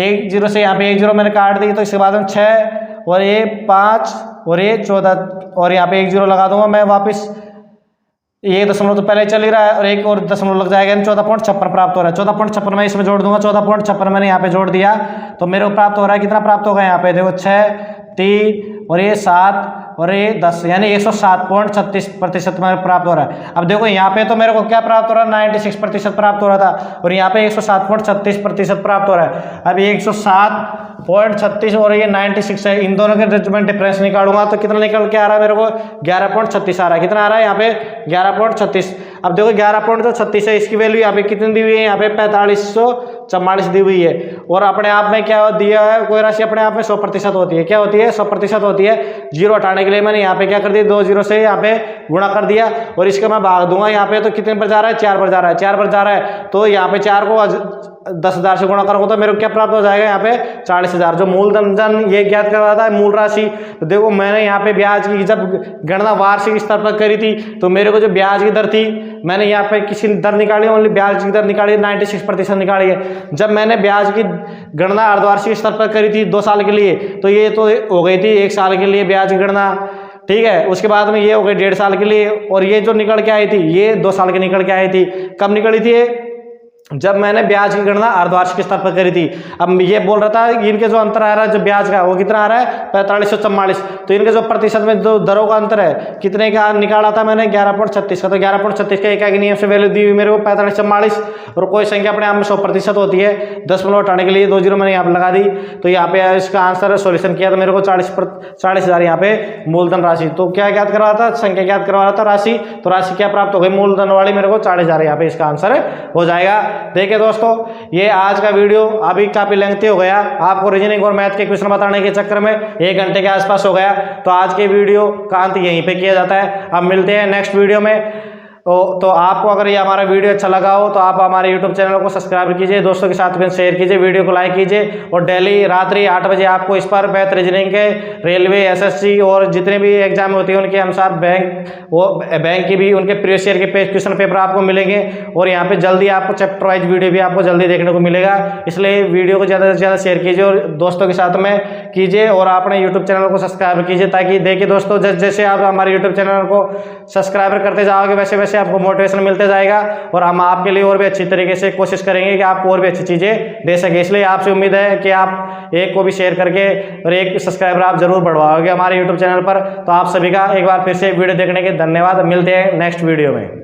1 0 से यहाँ पे 1 0 मैंने काट दी, तो इसके बाद में 6 और ये 5 और ये 14 और यहाँ पे 1 0 लगा दूंगा मैं वापस, ये दशमलव तो पहले चल ही रहा है और एक और दशमलव लग जाएगा, 14.56 प्राप्त हो रहा है। 14.56 मैं इसमें जोड़ दूंगा, 14.56 मैंने यहाँ पे जोड़ दिया, तो मेरे को प्राप्त हो रहा है कितना प्राप्त होगा यहाँ पे देखो 6 3 और ये 7 और ये 10 यानी 107.36% में प्राप्त हो रहा है। अब देखो यहाँ पे तो मेरे को क्या प्राप्त हो रहा है 96% प्राप्त हो रहा था, और यहाँ पे 107.36% प्राप्त हो रहा है। अब 107.36 और ये 96 है, इन दोनों के मैं डिफरेंस निकालूंगा तो कितना निकल के आ रहा है मेरे को 11.36 आ रहा है। कितना आ रहा है यहाँ पे 11.36। अब देखो 11.36 है, इसकी वैल्यू यहाँ पे कितनी दी हुई है, यहाँ पे 4544 दी हुई है, और अपने आप में क्या दिया है कोई राशि अपने आप में 100% होती है, क्या होती है 100% होती है। 0 हटाने के लिए मैंने यहाँ पे क्या कर दिया 2 0 से यहाँ पे गुणा कर दिया, और इसका मैं भाग दूंगा यहाँ पे, तो कितने पर जा रहा है 4 पर जा रहा है, 4 पर जा रहा है, तो यहाँ पे 4 को 10,000 से गुणा करूँगा तो मेरे को क्या प्राप्त हो जाएगा यहाँ पे 40,000। जो मूलधन ये ज्ञात करवा था मूल राशि। तो देखो मैंने यहाँ पे ब्याज की जब गणना वार्षिक स्तर पर करी थी तो मेरे को जो ब्याज की दर थी मैंने यहाँ पे किसी दर निकाली, ओनली ब्याज की दर निकाली 96% निकाली है। जब मैंने ब्याज की गणना अर्धवार्षिक स्तर पर करी थी 2 साल के लिए तो ये तो हो गई थी 1 साल के लिए ब्याज की गणना, ठीक है। उसके बाद में ये हो गई 1.5 साल के लिए, और ये जो निकल के आई थी ये 2 साल की निकल के आई थी। कब निकली थी ये? जब मैंने ब्याज की गणना अर्धवार्षिक स्तर पर करी थी। अब ये बोल रहा था इनके जो अंतर आ रहा है जो ब्याज का वो कितना आ रहा है 4544। तो इनके जो प्रतिशत में जो दरों का अंतर है कितने का निकाला था मैंने 11.36 का। तो 11.36 का एकाकी नियम से वैल्यू दी हुई मेरे को 4544। और कोई संख्या अपने आप में 100% होती है, 10 हटाने के लिए 2 जीरो मैंने यहाँ पर लगा दी। तो यहाँ पे इसका आंसर सोल्यूशन किया तो मेरे को 40,000 यहाँ पे मूलधन राशि। तो क्या ज्ञात करवा रहा था? संख्या ज्ञात करवा रहा था, राशि। तो राशि क्या प्राप्त हो गई मूलधन वाली मेरे को 40,000 यहाँ पे इसका आंसर हो जाएगा। देखिए दोस्तों ये आज का वीडियो अभी काफी लेंथी हो गया, आपको रीजनिंग और मैथ के क्वेश्चन बताने के चक्कर में 1 घंटे के आसपास हो गया। तो आज के वीडियो का अंत यहीं पे किया जाता है। अब मिलते हैं नेक्स्ट वीडियो में। तो आपको अगर ये हमारा वीडियो अच्छा लगा हो तो आप हमारे YouTube चैनल को सब्सक्राइब कीजिए, दोस्तों के साथ में शेयर कीजिए, वीडियो को लाइक कीजिए। और डेली रात्रि 8 बजे आपको इस पर मैथ रीजनिंग के रेलवे SSC और जितने भी एग्जाम होते हैं उनके अनुसार बैंक की भी उनके प्रीवियस ईयर के क्वेश्चन पेपर आपको मिलेंगे। और यहाँ पे जल्दी आपको चैप्टर वाइज वीडियो भी आपको जल्दी देखने को मिलेगा। इसलिए वीडियो को ज़्यादा से ज़्यादा शेयर कीजिए और दोस्तों के साथ में कीजिए और अपने YouTube चैनल को सब्सक्राइब कीजिए, ताकि देखिए दोस्तों जैसे आप हमारे YouTube चैनल को सब्सक्राइबर करते जाओगे वैसे वैसे आपको मोटिवेशन मिलते जाएगा और हम आपके लिए और भी अच्छी तरीके से कोशिश करेंगे कि आपको और भी अच्छी चीज़ें दे सके। इसलिए आपसे उम्मीद है कि आप एक को भी शेयर करके और एक सब्सक्राइबर आप जरूर बढ़वाओगे हमारे YouTube चैनल पर। तो आप सभी का एक बार फिर से वीडियो देखने के धन्यवाद। मिलते हैं नेक्स्ट वीडियो में।